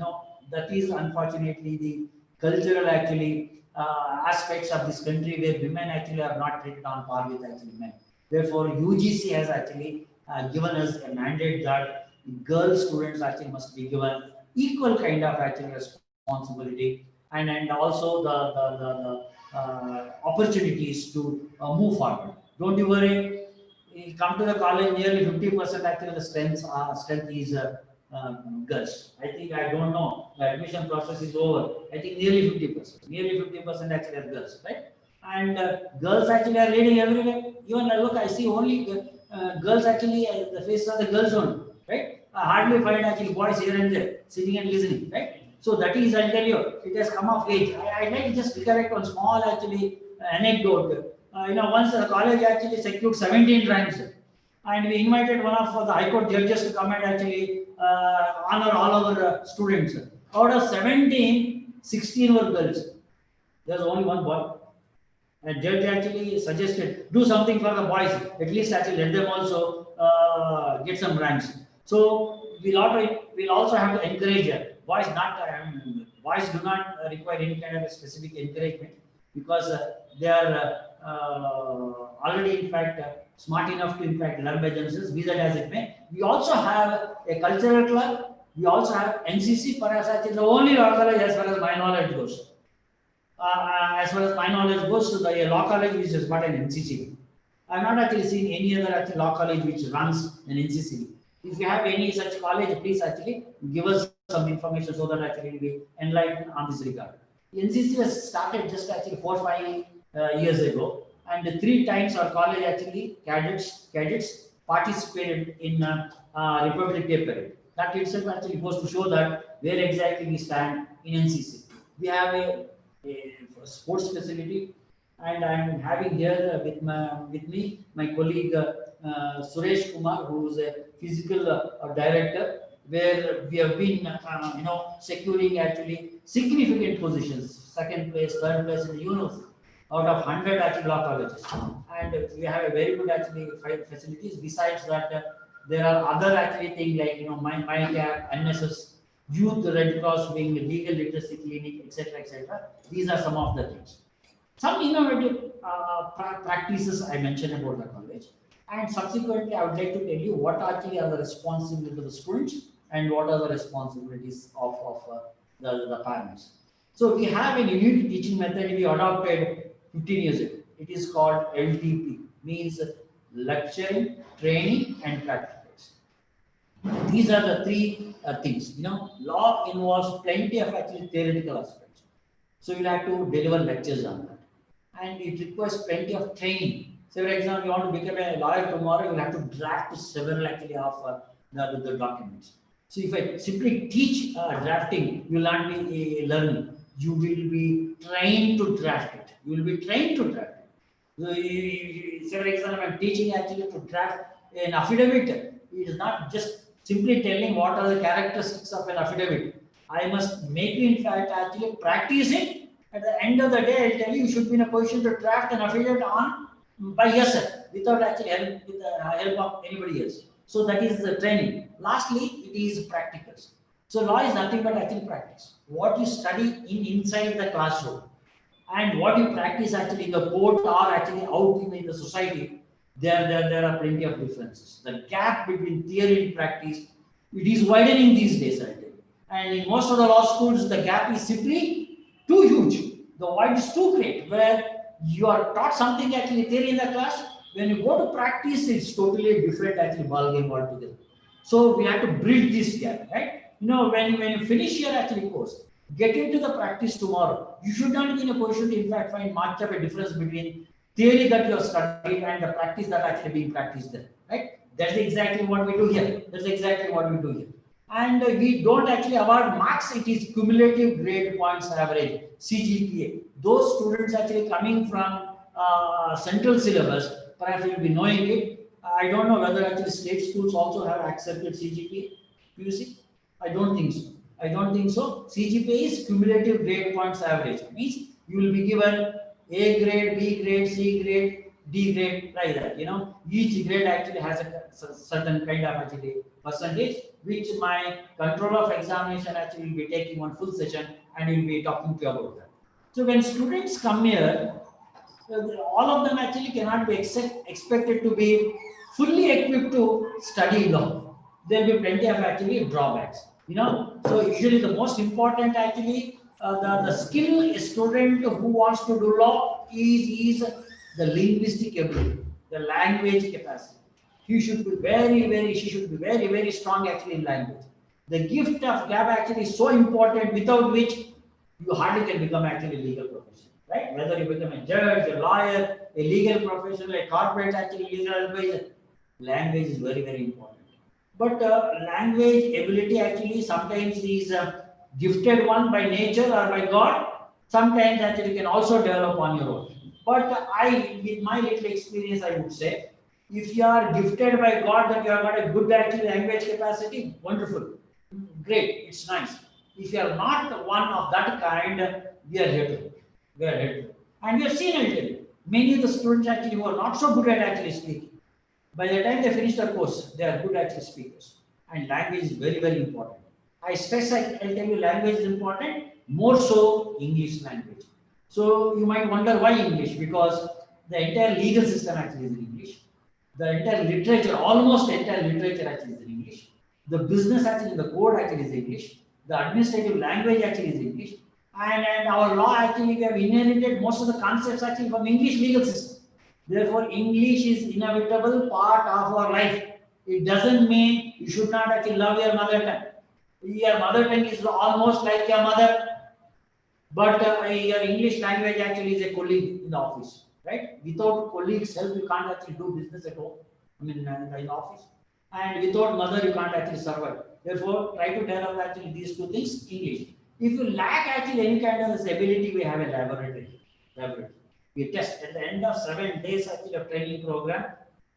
That is unfortunately the cultural actually aspects of this country where women actually are not treated on par with actually men. Therefore, UGC has actually given us a mandate that girl students actually must be given equal kind of actually responsibility and also the opportunities to move forward. Don't you worry. You come to the college, nearly 50% actually the strength is girls. I don't know. The admission process is over. I think nearly 50%. Nearly 50% actually are girls, right? And girls actually are reading everywhere. Even I see only girls actually the faces of the girls only, right? I hardly find actually boys here and there sitting and listening, right? So that is, I'll tell you, it has come of age. I like just recollect one small actually anecdote. Once the college actually secured 17 ranks, and we invited one of the High Court judges to come and actually honor all our students. Out of 17, 16 were girls. There was only one boy. And judge actually suggested do something for the boys. At least actually let them also get some ranks. So we'll also have to encourage boys. Boys do not require any kind of a specific encouragement because they are already in fact smart enough to in fact learn by themselves, be that as it may. We also have a cultural club. We also have NCC. Perhaps actually the only organization as far as my knowledge goes. As far as my knowledge goes, to the law college which has got an NCC. I have not actually seen any other actually law college which runs an NCC. If you have any such college, please actually give us some information so that actually we enlighten on this regard. NCC was started just actually 4 or 5 years ago, and 3 times our college actually cadets participated in Republic Day parade. That itself actually goes to show that where exactly we stand in NCC. We have a sports facility, and I am having here with me my colleague Suresh Kumar, who is a physical director, where we have been securing actually significant positions, 2nd place, 3rd place in the university out of 100 actually law colleges, and we have a very good actually facilities. Besides that, there are other actually things like my cap, NSS, Youth Red Cross wing, legal literacy clinic, etc. These are some of the things. Some innovative practices I mentioned about the college, and subsequently I would like to tell you what actually are the responsibilities of the students and what are the responsibilities of the parents. So we have a unique teaching method we adopted 15 years ago. It is called LTP, means lecturing, training, and practice. These are the 3 things. Law involves plenty of actually theoretical aspects. So you have to deliver lectures on that, and it requires plenty of training. So, for example, you want to become a lawyer tomorrow, you will have to draft several actually of the documents. So, if I simply teach drafting, you will not be learning. You will be trained to draft it. You will be trained to draft it. So, say, for example, I am teaching actually to draft an affidavit. It is not just simply telling what are the characteristics of an affidavit. I must make you in fact actually practice it. At the end of the day, I'll tell you, you should be in a position to draft an affidavit on by yourself without actually help with the help of anybody else. So that is the training. Lastly, it is practicals. So law is nothing but actually practice. What you study inside the classroom and what you practice actually in the court or actually out in the society, there are plenty of differences. The gap between theory and practice, it is widening these days, I tell you. And in most of the law schools, the gap is simply too huge. The void is too great, where you are taught something actually theory in the class. When you go to practice, it's totally different actually ball game altogether. So we have to bridge this gap, right? When you finish your actually course, get into the practice tomorrow. You should not be in a position to in fact find much of a difference between theory that you have studied and the practice that actually being practiced there, right? That's exactly what we do here. That's exactly what we do here. And we don't actually award marks, it is cumulative grade points average, CGPA. Those students actually coming from central syllabus, perhaps will be knowing it. I don't know whether actually state schools also have accepted CGPA, PUC. I don't think so. I don't think so. CGPA is cumulative grade points average. Means you will be given A grade, B grade, C grade, D grade, like that. Each grade actually has a certain kind of actually percentage, which my controller of examination actually will be taking one full session and will be talking to you about that. So when students come here, all of them actually cannot be expected to be fully equipped to study law. There will be plenty of actually drawbacks. So usually the most important actually the skill a student who wants to do law is the linguistic ability, the language capacity. She should be very, very strong actually in language. The gift of gab actually is so important, without which you hardly can become actually a legal professional, right? Whether you become a judge, a lawyer, a legal professional, a corporate actually legal advisor, language is very, very important. But language ability actually sometimes is gifted one by nature or by God. Sometimes actually can also develop on your own. But with my little experience, I would say, if you are gifted by God that you have got a good actually language capacity, wonderful, great, it's nice. If you are not one of that kind, we are here to help. We are here to help. And we have seen it. Many of the students actually who are not so good at actually speaking, by the time they finish their course, they are good actually speakers. And language is very, very important. I'll tell you, language is important, more so English language. So you might wonder why English, because the entire legal system actually is in English. The entire literature, almost entire literature actually is in English. The business actually, the code actually is English. The administrative language actually is English. And our law actually, we have inherited most of the concepts actually from English legal system. Therefore, English is inevitable part of our life. It doesn't mean you should not actually love your mother tongue. Your mother tongue is almost like your mother, but your English language actually is a colleague in the office, right? Without colleagues' help, you can't actually do business at home. In the office, and without mother, you can't actually survive. Therefore, try to develop actually these two things. English. If you lack actually any kind of this ability, we have a laboratory. We test at the end of 7 days actually of training program.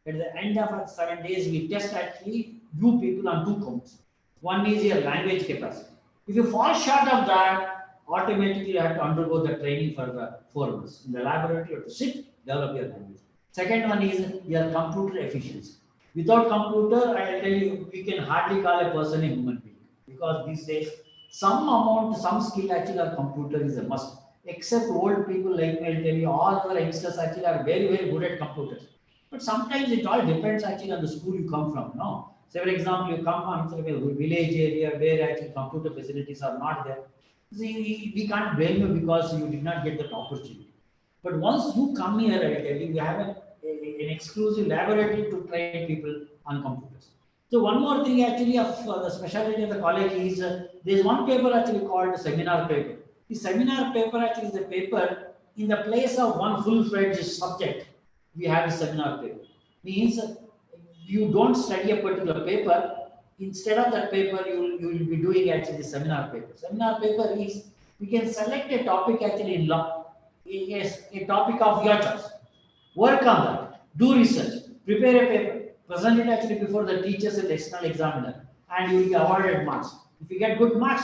At the end of 7 days, we test actually you people on 2 counts. One is your language capacity. If you fall short of that, automatically you have to undergo the training for the 4 months. In the laboratory, you have to sit, develop your language. Second one is your computer efficiency. Without computer, I tell you, we can hardly call a person a human being, because these days some skill actually our computer is a must. Except old people like me, I'll tell you, all other youngsters actually are very, very good at computers. But sometimes it all depends actually on the school you come from. No, say for example, you come from a village area where actually computer facilities are not there. See, we can't blame you because you did not get that opportunity. But once you come here, I tell you, we have an exclusive laboratory to train people on computers. So one more thing actually of the specialty of the college is there is one paper actually called seminar paper. The seminar paper actually is a paper in the place of one full-fledged subject. We have a seminar paper. Means you don't study a particular paper. Instead of that paper, you will be doing actually the seminar paper. Seminar paper is we can select a topic actually in law. Yes, a topic of your choice. Work on that. Do research. Prepare a paper. Present it actually before the teachers and the external examiner, and you will be awarded marks. If you get good marks,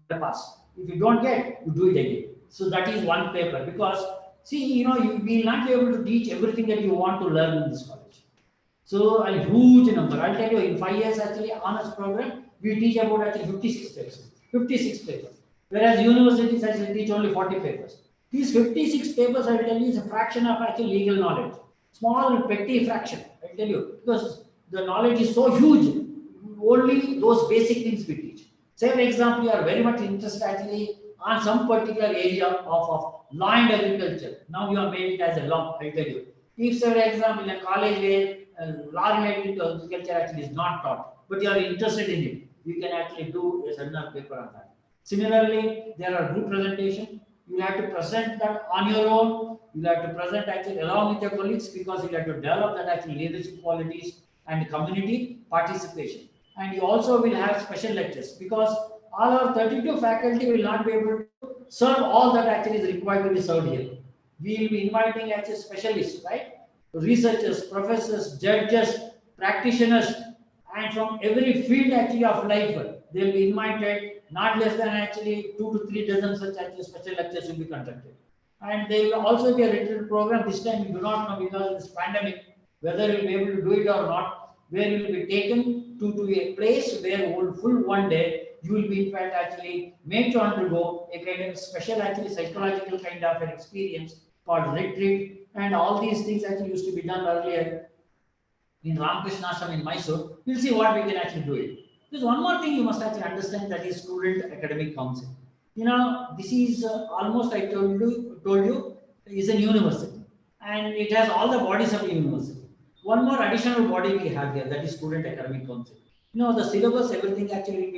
you pass. If you don't get, you do it again. So that is one paper, because see, you will not be able to teach everything that you want to learn in this college. So a huge number. I'll tell you, in 5 years actually honors program, we teach about actually 56 papers. 56 papers. Whereas universities actually teach only 40 papers. These 56 papers, I'll tell you, is a fraction of actually legal knowledge. Small, petty fraction, I'll tell you, because the knowledge is so huge. Only those basic things we teach. Say, for example, you are very much interested actually on some particular area of law and agriculture. Now you are made it as a law, I'll tell you. If, say, for example, in a college where law related to agriculture actually is not taught, but you are interested in it, you can actually do a seminar paper on that. Similarly, there are group presentation. You have to present that on your own. You have to present actually along with your colleagues, because you have to develop that actually leadership qualities and community participation. And you also will have special lectures, because all our 32 faculty will not be able to serve all that actually is required to be served here. We will be inviting actually specialists, right? Researchers, professors, judges, practitioners, and from every field actually of life, they will be invited. Not less than actually 2 to 3 dozen such actually special lectures will be conducted. And there will also be a written program. This time we do not know, because of this pandemic, whether we will be able to do it or not, where you will be taken to a place where full 1 day you will be in fact actually made to undergo a kind of special actually psychological kind of an experience called retreat. And all these things actually used to be done earlier in Ramakrishna Ashram in Mysore. We'll see what we can actually do it. There's one more thing you must actually understand, that is Student Academic Council. This is almost, I told you, is a university, and it has all the bodies of the university. One more additional body we have here, that is Student Academic Council. The syllabus, everything actually will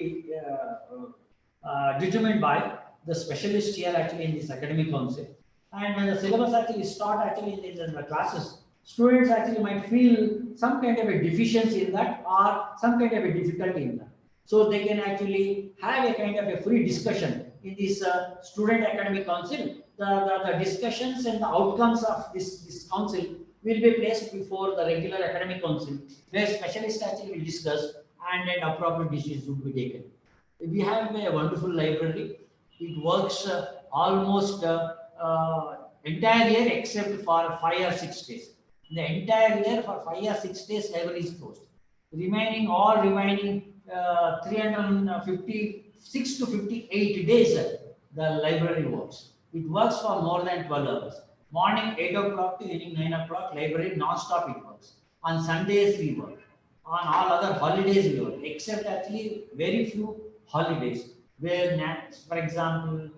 be determined by the specialist here actually in this academic council. And when the syllabus actually start actually in the classes, students actually might feel some kind of a deficiency in that, or some kind of a difficulty in that. So they can actually have a kind of a free discussion in this Student Academic Council. The discussions and the outcomes of this council will be placed before the regular academic council, where specialists actually will discuss, and then appropriate decisions will be taken. We have a wonderful library. It works almost entire year except for 5 or 6 days. The entire year for 5 or 6 days, library is closed. Remaining 356 to 58 days, the library works. It works for more than 12 hours. Morning 8 o'clock to evening 9 o'clock, library non-stop it works. On Sundays we work. On all other holidays we work, except actually very few holidays, where, for example,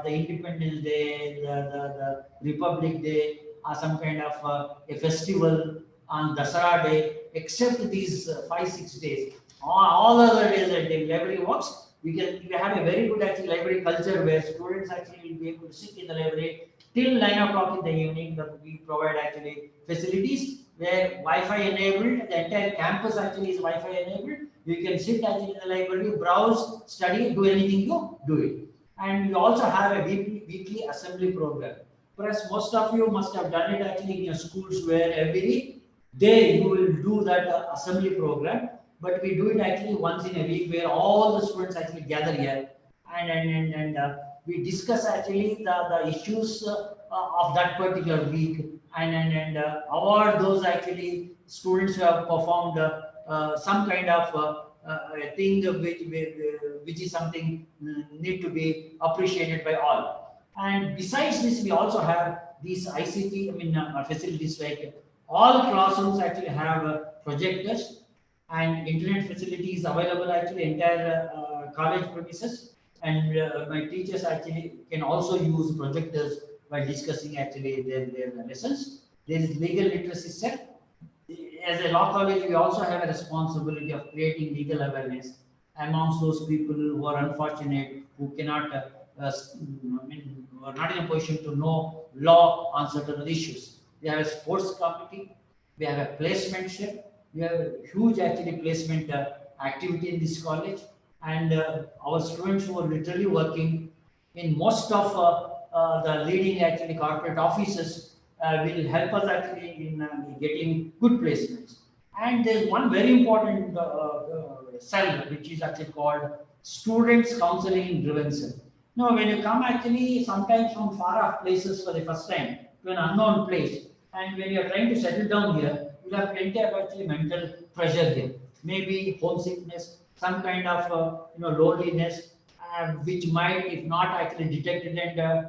the Independence Day, the Republic Day, or some kind of a festival on Dasara Day. Except these 5-6 days, all other days that the library works. We have a very good actually library culture, where students actually will be able to sit in the library till 9 o'clock in the evening. We provide actually facilities where Wi-Fi enabled. The entire campus actually is Wi-Fi enabled. You can sit actually in the library, browse, study, do anything you do it. And we also have a weekly assembly program. Perhaps most of you must have done it actually in your schools, where every day you will do that assembly program. But we do it actually once in a week, where all the students actually gather here, and we discuss actually the issues of that particular week, and award those actually students who have performed some kind of a thing which is something need to be appreciated by all. And besides this, we also have these ICT facilities, like all classrooms actually have projectors, and internet facilities available actually entire college premises. And my teachers actually can also use projectors by discussing actually their lessons. There is legal literacy set. As a law college, we also have a responsibility of creating legal awareness amongst those people who are unfortunate, who cannot, who are not in a position to know law on certain issues. We have a sports committee. We have a placement set. We have a huge actually placement activity in this college, and our students who are literally working in most of the leading actually corporate offices will help us actually in getting good placements. And there's one very important cell which is actually called Students Counseling Driven Cell. No, when you come actually sometimes from far off places for the first time to an unknown place, and when you are trying to settle down here, you have plenty of actually mental pressure here. Maybe homesickness, some kind of loneliness, which might, if not actually detected and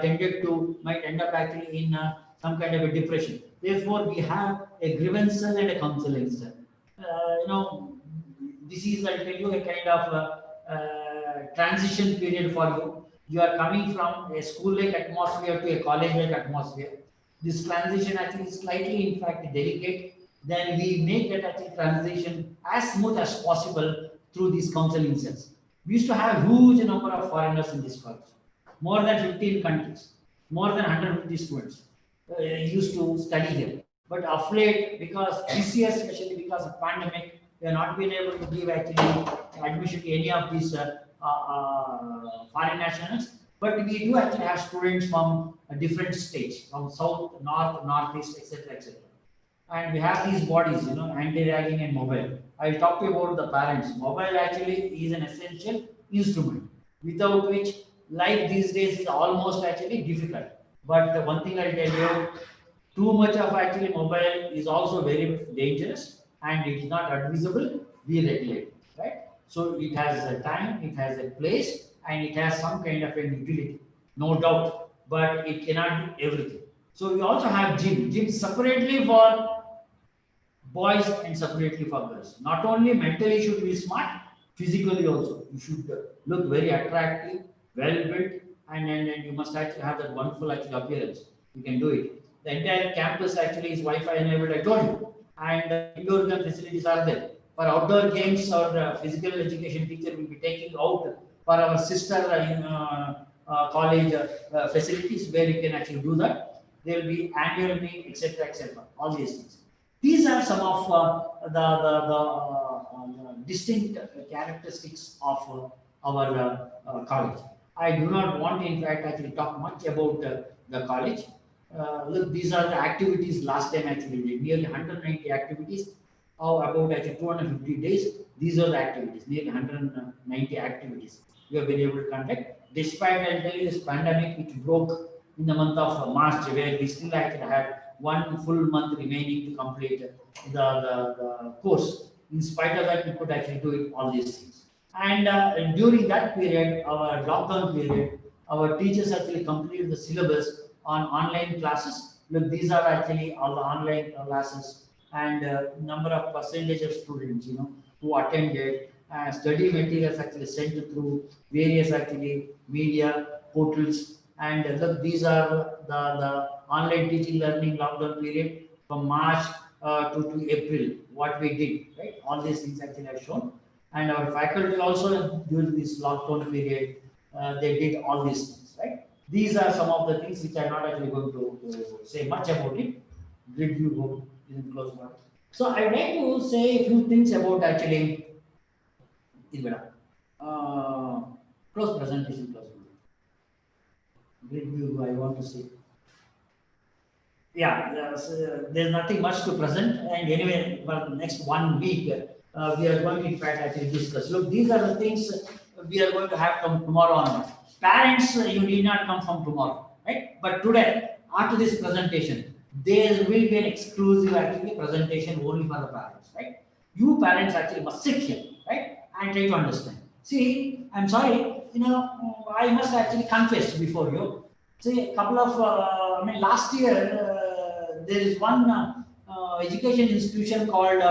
tended to, might end up actually in some kind of a depression. Therefore, we have a grievances and a counseling cell. This is, I'll tell you, a kind of transition period for you. You are coming from a school-like atmosphere to a college-like atmosphere. This transition actually is slightly, in fact, delicate. Then we make that actually transition as smooth as possible through these counseling sessions. We used to have huge number of foreigners in this college, more than 15 countries, more than 150 students used to study here. But of late, because this year, especially because of pandemic, we have not been able to give actually admission to any of these foreign nationals. But we do actually have students from different states, from south, north, northeast, etc., etc. And we have these bodies, anti-ragging and mobile. I'll talk to you about the parents. Mobile actually is an essential instrument, without which life these days is almost actually difficult. But the one thing I'll tell you, too much of actually mobile is also very dangerous and it is not advisable. We regulate, right? So it has a time, it has a place, and it has some kind of an utility, no doubt. But it cannot do everything. So we also have gym separately for boys and separately for girls. Not only mentally should be smart, physically also. You should look very attractive, well built, and you must actually have that wonderful actually appearance. You can do it. The entire campus actually is Wi-Fi enabled, I told you. And indoor game facilities are there. For outdoor games, our physical education teacher will be taking out for our sister college facilities where you can actually do that. There will be annual meet, etc., etc. All these things. These are some of the distinct characteristics of our college. I do not want to, in fact, actually talk much about the college. Look, these are the activities last time actually, nearly 190 activities, about actually 250 days. These are the activities, nearly 190 activities we have been able to conduct. Despite, I'll tell you, this pandemic which broke in the month of March, where we still actually had one full month remaining to complete the course. In spite of that, we could actually do it, all these things. And during that period, our lockdown period, our teachers actually completed the syllabus on online classes. Look, these are actually all the online classes and number of percentage of students, who attended. Study materials actually sent through various actually media portals. And look, these are the online teaching learning lockdown period from March to April, what we did, right? All these things actually are shown. And our faculty also during this lockdown period, they did all these things, right? These are some of the things which I'm not actually going to say much about it. Grid view go in close one. So I'd like to say a few things about actually close presentation, close grid view. I want to see. Yeah, there's nothing much to present. And anyway, for the next 1 week, we are going to, in fact, actually discuss. Look, these are the things we are going to have from tomorrow on. Parents, you need not come from tomorrow, right? But today, after this presentation, there will be an exclusive actually presentation only for the parents, right? You parents actually must sit here, right? And try to understand. See, I'm sorry, I must actually confess before you. See, a couple of, last year, there is one education institution called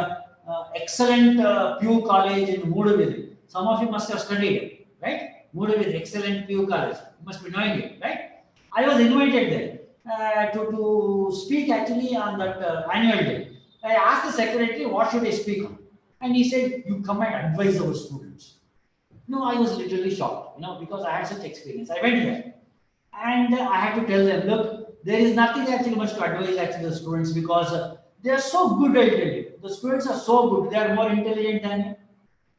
Excellent Pew College in Moodavidri. Some of you must have studied it, right? Moodavidri, Excellent Pew College. You must be knowing it, right? I was invited there to speak actually on that annual day. I asked the secretary, what should I speak on? And he said, you come and advise our students. I was literally shocked, because I had such experience. I went there and I had to tell them, look, there is nothing actually much to advise actually the students because they are so good, I tell you. The students are so good. They are more intelligent than you.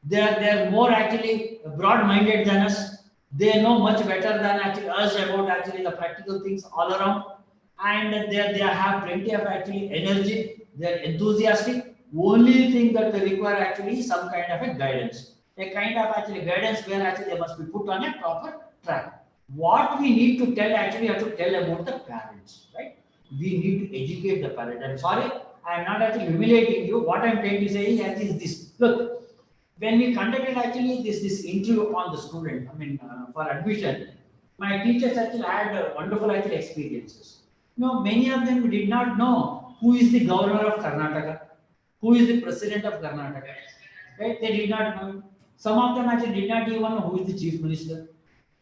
They are more actually broad-minded than us. They know much better than actually us about actually the practical things all around. And they have plenty of actually energy. They are enthusiastic. Only thing that they require actually is some kind of a guidance. A kind of actually guidance where actually they must be put on a proper track. What we need to tell, actually, have to tell about the parents, right? We need to educate the parent. I'm sorry, I'm not actually humiliating you. What I'm trying to say is this. Look, when we conducted actually this interview on the student, for admission, my teachers actually had wonderful actually experiences. Many of them did not know who is the governor of Karnataka, who is the president of Karnataka, right? They did not know. Some of them actually did not even know who is the chief minister,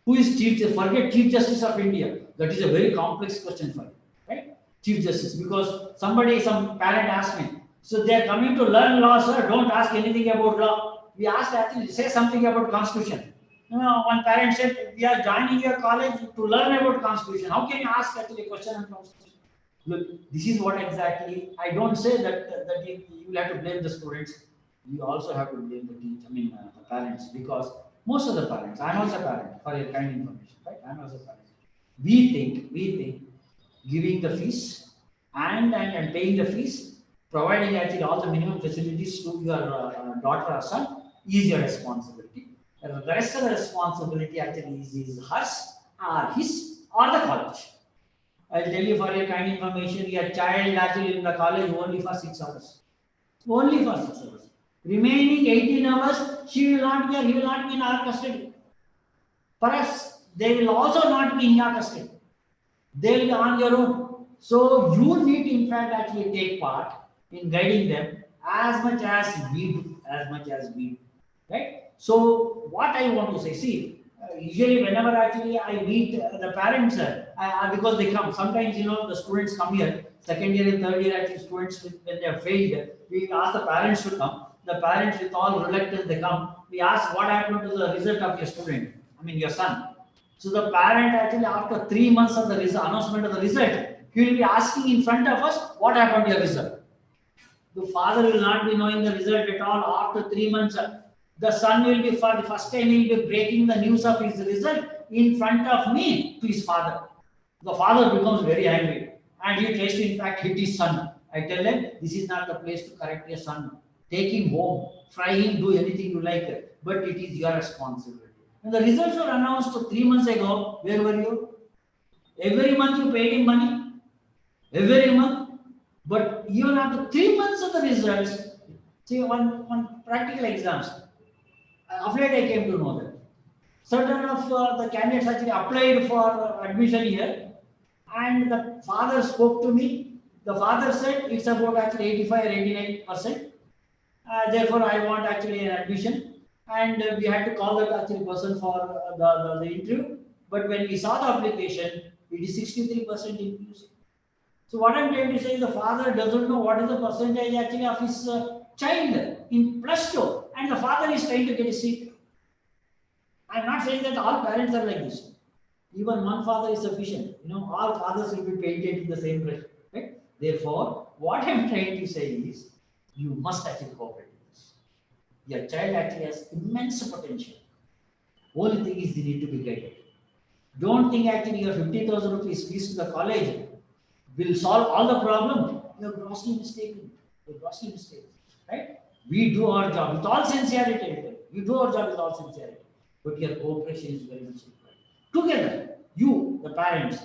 who is forget Chief Justice of India. That is a very complex question for you, right? Chief Justice, because some parent asked me, so they are coming to learn law, sir, don't ask anything about law. We asked actually, say something about constitution. One parent said, we are joining your college to learn about constitution. How can you ask actually a question on constitution? Look, this is what exactly, I don't say that you will have to blame the students. We also have to blame the parents, because most of the parents, I'm also a parent, for your kind information, right? I'm also a parent. We think giving the fees and paying the fees, providing actually all the minimum facilities to your daughter or son is your responsibility. The rest of the responsibility actually is hers or his or the college. I'll tell you for your kind information, your child actually in the college only for 6 hours. Only for 6 hours. Remaining 18 hours, he will not be in our custody. For us, they will also not be in your custody. They will be on your own. So you need to in fact actually take part in guiding them as much as we do. Right? So what I want to say, see, usually whenever actually I meet the parents, because they come, sometimes the students come here, second year and third year actually students when they have failed, we ask the parents to come. The parents with all reluctance they come. We ask what happened to the result of your student, your son. So the parent actually after 3 months of the announcement of the result, he will be asking in front of us what happened to your result. The father will not be knowing the result at all after 3 months. The son will be for the first time he will be breaking the news of his result in front of me to his father. The father becomes very angry and he tries to in fact hit his son. I tell him, this is not the place to correct your son. Take him home, fry him, do anything you like, but it is your responsibility. When the results were announced 3 months ago, where were you? Every month you paid him money, every month. But even after 3 months of the results, see one practical exams. Of late I came to know that certain of the candidates actually applied for admission here, and the father spoke to me. The father said it's about actually 85 or 89%. Therefore, I want actually an admission, and we had to call that actually person for the interview. But when we saw the application, it is 63% inclusive. So what I'm trying to say is the father doesn't know what is the percentage actually of his child in +2, and the father is trying to get a seat. I'm not saying that all parents are like this. Even one father is sufficient. All fathers will be painted in the same brush, right? Therefore, what I'm trying to say is, you must actually cooperate with this. Your child actually has immense potential. Only thing is they need to be guided. Don't think actually your 50,000 rupees fees to the college will solve all the problem. You're grossly mistaken. Right? We do our job with all sincerity. You do our job with all sincerity. But your cooperation is very much required. Together, you, the parents,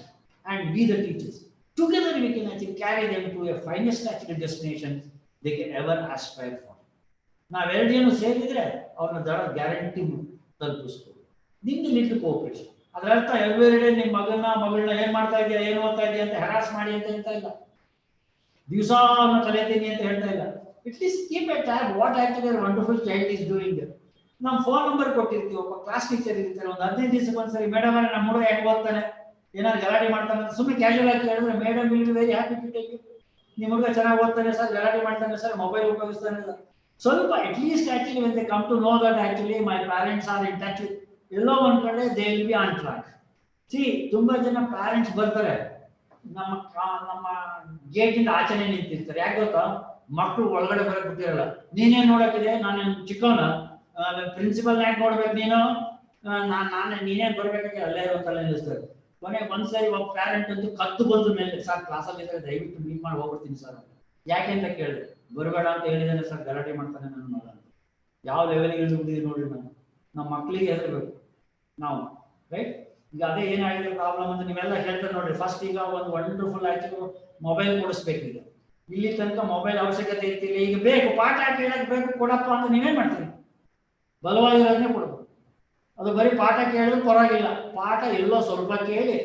and we, the teachers, together we can actually carry them to a finest actually destination they can ever aspire for. ನಾವೆರಡೇನು ಸೇರಿದ್ರೆ ಅವ್ರನ್ನ ದಡ guarantee ತಲುಪಿಸ್ಬೋದು. ನಿಮ್ದು little cooperation. ಅದರ ಅರ್ಥ everyday ನಿಮ್ಮ ಮಗಳನ್ನ ಏನ್ ಮಾಡ್ತಾ ಇದೆಯಾ, ಏನು ಓದ್ತಾ ಇದೆಯಾ ಅಂತ ಹರಾಸ್ ಮಾಡಿ ಅಂತ ಹೇಳ್ತಾ ಇಲ್ಲ. ದಿವಸ ಕಲಿತೀನಿ ಅಂತ ಹೇಳ್ತಾ ಇಲ್ಲ. At least keep a tab what actually a wonderful child is doing. ನಾವು ಫೋನ್ ನಂಬರ್ ಕೊಟ್ಟಿರ್ತೀವಿ, ಒಬ್ಬ ಕ್ಲಾಸ್ ಟೀಚರ್ ಇರ್ತಾರೆ, ಒಂದು 15 ದಿವಸಕ್ಕೆ ಒಂದ್ಸರಿ ಮೇಡಮ್ ನಮ್ಮ ಹುಡುಗ ಹೆಂಗ್ ಓದ್ತಾನೆ, ಏನಾದ್ರು ಗಲಾಟೆ ಮಾಡ್ತಾನೆ ಅಂತ ಸುಮ್ಮನೆ ಕ್ಯಾಶುವಲ್ ಆಗಿ ಹೇಳಿದ್ರೆ madam will be very happy to take you. ನಿಮ್ಮ ಹುಡುಗ ಚೆನ್ನಾಗಿ ಓದ್ತಾನೆ ಸರ್, ಗಲಾಟೆ ಮಾಡ್ತಾನೆ ಸರ್, ಮೊಬೈಲ್ ಉಪಯೋಗಿಸ್ತಾನೆ ಸರ್. ಸ್ವಲ್ಪ at least actually when they come to know that actually my parents are in touch with, ಎಲ್ಲೋ ಒಂದ್ ಕಡೆ they will be on track. See, ತುಂಬಾ ಜನ ಪ್ಯಾರೆಂಟ್ಸ್ ಬರ್ತಾರೆ, ನಮ್ಮ ಗೇಟ್ ಇಂದ ಆಚೆನೆ ನಿಂತಿರ್ತಾರೆ. ಯಾಕೆ ಗೊತ್ತಾ, ಮಕ್ಕಳು ಒಳಗಡೆ ಬರಕ್ ಬಿಟ್ಟಿರಲ್ಲ. ನೀನೇನ್ ನೋಡಕ್ಕಿದೆ, ನಾನು ಚಿಕ್ಕವನ, ಪ್ರಿನ್ಸಿಪಲ್ ಯಾಕೆ ನೋಡ್ಬೇಕು ನೀನು, ನೀನೇನ್ ಬರ್ಬೇಕಾಗಿ ಅಲ್ಲೇ ಇರುವಂತಲ್ಲ ನಿಲ್ಲಿಸ್ತಾರೆ. ಕೊನೆಗೆ ಒಂದ್ಸರಿ ಒಬ್ಬ ಪ್ಯಾರೆಂಟ್ ಅಂತೂ ಕದ್ದು ಬಂದು ಮೇಲೆ, ಸರ್ ಕ್ಲಾಸಲ್ಲಿ ಇದ್ರೆ ದಯವಿಟ್ಟು ಮೀಟ್ ಮಾಡಿ ಹೋಗ್ಬಿಡ್ತೀನಿ ಸರ್. ಯಾಕೆ ಅಂತ ಕೇಳಿದೆ, ಬರಬೇಡ ಅಂತ ಹೇಳಿದಾನೆ ಸರ್, ಗಲಾಟೆ ಮಾಡ್ತಾನೆ ನನ್ನ ಮಗ. ಯಾವ ಲೆವೆಲ್ಗೆ ಇಳಿದ್ಬಿಟ್ಟಿದೆ ನೋಡ್ರಿ ನಾವು. ನಮ್ಮ ಮಕ್ಕಳಿಗೆ ಹೆದರ್ಬೇಕು ನಾವು. ರೈಟ್. ಈಗ ಅದೇ ಏನಾಗಿದೆ ಪ್ರಾಬ್ಲಮ್ ಅಂತ ನೀವೆಲ್ಲ ಹೇಳ್ತಾರೆ ನೋಡ್ರಿ. ಫಸ್ಟ್ ಈಗ ಒಂದು ವಂಡರ್ಫುಲ್ ಆಯ್ತು ಮೊಬೈಲ್ ಕೊಡಿಸ್ಬೇಕು. ಈಗ ಇಲ್ಲಿ ತನಕ ಮೊಬೈಲ್ ಅವಶ್ಯಕತೆ ಇರ್ತಿಲ್ಲ, ಈಗ ಬೇಕು ಪಾಠ ಕೇಳಕ್ ಬೇಕು ಕೊಡಪ್ಪ ಅಂತ ನೀವೇನ್ ಮಾಡ್ತೀರಿ? ಬಲವಾಗಿರೋದನ್ನೇ ಕೊಡ್ಬೇಕು. ಅದು ಬರೀ ಪಾಠ ಕೇಳಿದ್ರೆ ಪರವಾಗಿಲ್ಲ, ಪಾಠ ಎಲ್ಲೋ ಸ್ವಲ್ಪ ಕೇಳಿ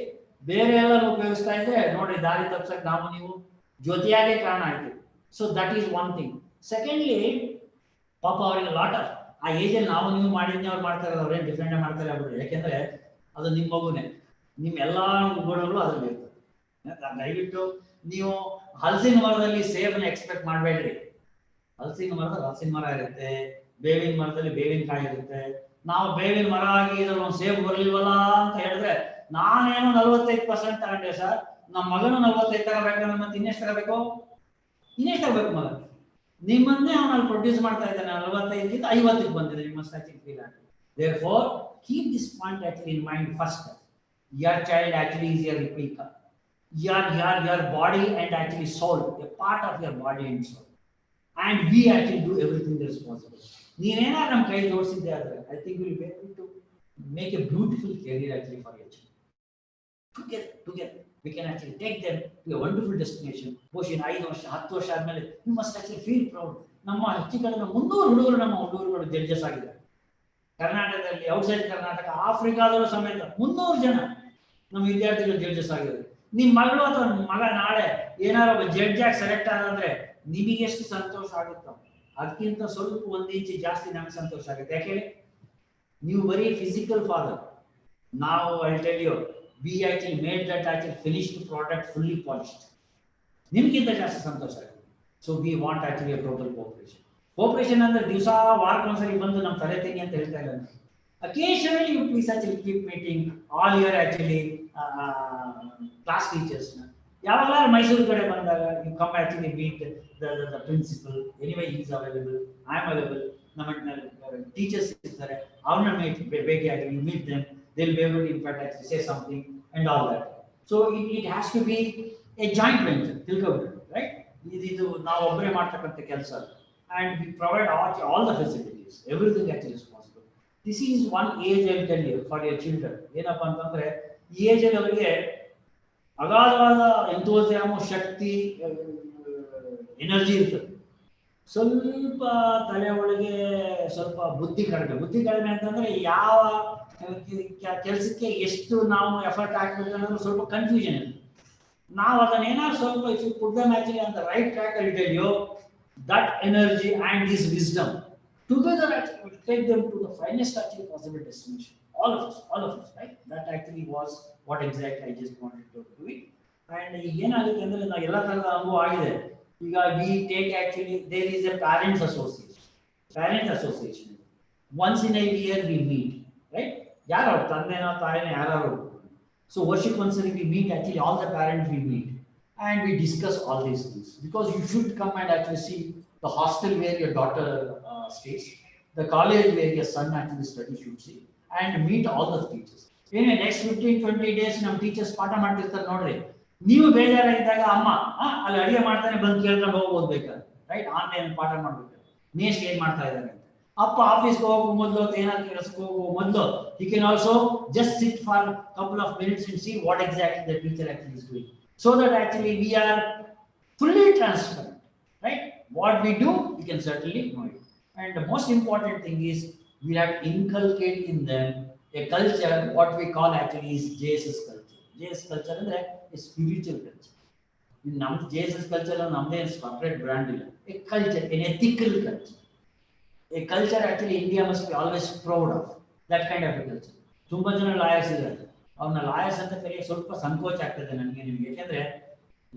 ಬೇರೆ ಎಲ್ಲ ಉಪಯೋಗಿಸ್ತಾ ಇದ್ರೆ ನೋಡಿ ದಾರಿ ತಪ್ಸಕ್ ನಾವು ನೀವು ಜೊತೆಯಾಗೆ ಕಾರಣ ಆಯ್ತು. So that is one thing. Secondly ಪಾಪ ಅವರಿಗೆ ಲಾಟ್ ಆಫ್ ಆ ಏಜಲ್ಲಿ ನಾವು ನೀವು ಮಾಡಿದ್ನೇ ಅವ್ರು ಮಾಡ್ತಾರೆ, ಅವ್ರೇನು ಡಿಫೆಂಡ್ ಮಾಡ್ತಾರೆ ಆಗ್ಬಿಡ್ರಿ. ಯಾಕೆಂದ್ರೆ ಅದು ನಿಮ್ಮ ಮಗುನೇ, ನಿಮ್ಮ ಎಲ್ಲಾ ಗುಣಗಳು ಅದ್ರಲ್ಲಿ ಇರ್ತದೆ. ದಯವಿಟ್ಟು ನೀವು ಹಲಸಿನ ಮರದಲ್ಲಿ ಸೇಬನ್ನ ಎಕ್ಸ್ಪೆಕ್ಟ್ ಮಾಡಬೇಡ್ರಿ. ಹಲಸಿನ ಮರದಲ್ಲಿ ಹಲಸಿನ ಮರ ಇರುತ್ತೆ, ಬೇವಿನ ಮರದಲ್ಲಿ ಬೇವಿನ ಕಾಯಿ ಇರುತ್ತೆ. ನಾವು ಬೇವಿನ ಮರ ಆಗಿ ಇದ್ರಲ್ಲಿ ಒಂದು ಸೇಬು ಬರಲಿಲ್ವಲ್ಲ ಅಂತ ಹೇಳಿದ್ರೆ ನಾನೇನೋ 45% ತಗೊಂಡೆ ಸರ್, ನಮ್ಮ ಮಗನು 45 ತಗೋಬೇಕಂದ್ರೆ ಮತ್ತೆ ಇನ್ನೆಷ್ಟು ತಗೋಬೇಕು? ಇನ್ನೆಷ್ಟು ತಗೋಬೇಕು ಮಗ? ನಿಮ್ಮನ್ನೇ ಅವನಲ್ಲಿ ಪ್ರೊಡ್ಯೂಸ್ ಮಾಡ್ತಾ ಇದ್ದಾನೆ. 45ರಿಂದ 50ಕ್ಕೆ ಬಂದಿದೆ. ನಿಮ್ಮ ಸ್ಟ್ಯಾಟಿಕ್ ಫೀಲ್ ಆಗಿದೆ. Therefore, keep this point actually in mind first. Your child actually is your replica. Your body and actually soul, a part of your body and soul. And we actually do everything that is possible. ನೀವೇನಾದ್ರು ನಮ್ಮ ಕೈ ಜೋಡಿಸಿದ್ದೆ ಆದ್ರೆ I think we will be able to make a beautiful career actually for your child. Together, we can actually take them to a wonderful destination. ಬಹುಶಃ 5 ವರ್ಷ 10 ವರ್ಷ ಆದ್ಮೇಲೆ you must actually feel proud. ನಮ್ಮ ಹೆಚ್ಚು ಕಡಿಮೆ 300 ಹುಡುಗರು ನಮ್ಮ ಹುಡುಗರುಗಳು ಜಡ್ಜಸ್ ಆಗಿದ್ದಾರೆ. ಕರ್ನಾಟಕದಲ್ಲಿ, ಔಟ್ಸೈಡ್ ಕರ್ನಾಟಕ, ಆಫ್ರಿಕಾದಲ್ಲೂ ಸಮೇತ 300 ಜನ ನಮ್ಮ ವಿದ್ಯಾರ್ಥಿಗಳು ಜಡ್ಜಸ್ ಆಗಿದ್ದಾರೆ. ನಿಮ್ಮ ಮಗಳು ಅಥವಾ ಮಗ ನಾಳೆ ಏನಾದ್ರು ಒಬ್ಬ ಜಡ್ಜ್ ಆಗಿ ಸೆಲೆಕ್ಟ್ ಆದ್ರೆ ನಿಮಗೆ ಎಷ್ಟು ಸಂತೋಷ ಆಗುತ್ತೋ ಅದಕ್ಕಿಂತ ಸ್ವಲ್ಪ 1 ಇಂಚ್ ಜಾಸ್ತಿ ನಮ್ಗೆ ಸಂತೋಷ ಆಗುತ್ತೆ. ಯಾಕೆ? ನೀವು ಬರೀ ಫಿಸಿಕಲ್ ಫಾದರ್. ನಾವು I tell you we actually made that actually finished product fully polished. ನಿಮ್ಗಿಂತ ಜಾಸ್ತಿ ಸಂತೋಷ ಆಗುತ್ತೆ. So we want actually a total cooperation ಅಂದ್ರೆ ದಿವಸ ವಾರಕ್ಕೊಂದ್ಸರಿ ಬಂದು ನಮ್ಮ ತಲೆ ತೆಗಿ ಅಂತ ಹೇಳ್ತಾ ಇಲ್ಲ. Occasionally you please actually keep meeting all your actually class teachers. ಯಾವಾಗಲಾದ್ರೂ Mysuru ಕಡೆ ಬಂದಾಗ you come actually meet the principal. Anyway he is available, I am available. ನಮ್ಮ ಟೀಚರ್ಸ್ ಇರ್ತಾರೆ, ಅವ್ರನ್ನ ಭೇಟಿಯಾಗಿ you meet them. They'll be able to in fact actually say something and all that. So it has to be a joint venture. Right? ಇದು ನಾವು ಒಬ್ಬರೇ ಮಾಡ್ತಕ್ಕಂಥ ಕೆಲಸ. And we provide all the facilities. Everything actually is possible. This is one age I tell you for your children. ಏನಪ್ಪಾ ಅಂತಂದ್ರೆ ಈ age ಅಲ್ಲಿ ಅವರಿಗೆ ಅಗಾಧವಾದ ಎಂಥೂಸಿಯಾಮ್, ಶಕ್ತಿ, ಎನರ್ಜಿ ಇರ್ತದೆ. ಸ್ವಲ್ಪ ತಲೆ ಒಳಗೆ ಸ್ವಲ್ಪ ಬುದ್ಧಿ ಕಡಿಮೆ ಅಂತಂದ್ರೆ ಯಾವ ಕೆಲಸಕ್ಕೆ ಎಷ್ಟು ನಾವು ಎಫರ್ಟ್ ಹಾಕ್ಬೇಕು ಅನ್ನೋದು ಸ್ವಲ್ಪ ಕನ್ಫ್ಯೂಷನ್ ಇದೆ. ನಾವು ಅದನ್ನ ಏನಾದ್ರು ಸ್ವಲ್ಪ if you put them actually on the right track, I tell you that energy and this wisdom together actually will take them to the finest actually possible destination. All of us, right? That actually was what exactly I just wanted to do it. And ಏನಾಗುತ್ತೆ ಅಂದ್ರೆ ನಾವು ಎಲ್ಲ ತರದ ಅನುಭವ ಆಗಿದೆ. ಈಗ we take actually there is a parents association. Once in a year we meet, right? ಯಾರು ತಂದೆನೋ ತಾಯಿನೋ ಯಾರು. So ವರ್ಷಕ್ಕೆ ಒಂದ್ಸರಿ we meet, actually all the parents we meet and we discuss all these things, because you should come and actually see the hostel where your daughter stays, the college where your son actually studies, should see, and meet all the teachers. Anyway, next 15-20 days ನಮ್ಮ teachers ಪಾಠ ಮಾಡ್ತಿರ್ತಾರೆ ನೋಡ್ರಿ. ನೀವು ಬೇಜಾರಾಗಿದ್ದಾಗ ಅಮ್ಮ ಅಲ್ಲಿ ಅಡಿಗೆ ಮಾಡ್ತಾನೆ ಬಂದು ಕೇಳ್ಕೊಂಡು ಹೋಗಿ ಓದ್ಬೇಕಾದ್ರೆ, ರೈಟ್? ಆನ್ಲೈನ್ ಪಾಠ ಮಾಡ್ಬೇಕು, ನೆಕ್ಸ್ಟ್ ಏನ್ ಮಾಡ್ತಾ ಇದ್ದಾರೆ ಅಂತ. ಅಪ್ಪ ಆಫೀಸ್ಗೆ ಹೋಗೋ ಮೊದಲು ಏನಾದ್ರು ಕೆಲಸಕ್ಕೆ ಹೋಗೋ ಮೊದಲು he can also just sit for a couple of minutes and see what exactly the teacher actually is doing, so that actually we are fully transparent, right? What we do, we can certainly know it. And the most important thing is we have to inculcate in them a culture, what we call actually is JSS culture. JSS culture ಅಂದ್ರೆ a spiritual culture. In ನಮ್ಮ JSS culture ನಮ್ಮದೇ separate brand ಇಲ್ಲ. A culture, an ethical culture. A culture actually India must be always proud of. That kind of a culture. ತುಂಬಾ ಜನ lawyers ಇದ್ದಾರೆ, ಅವ್ರನ್ನ lawyers ಅಂತ ಕರೆಯೋಕೆ ಸ್ವಲ್ಪ ಸಂಕೋಚ ಆಗ್ತದೆ ನನಗೆ, ನಿಮ್ಗೆ. ಯಾಕೆಂದ್ರೆ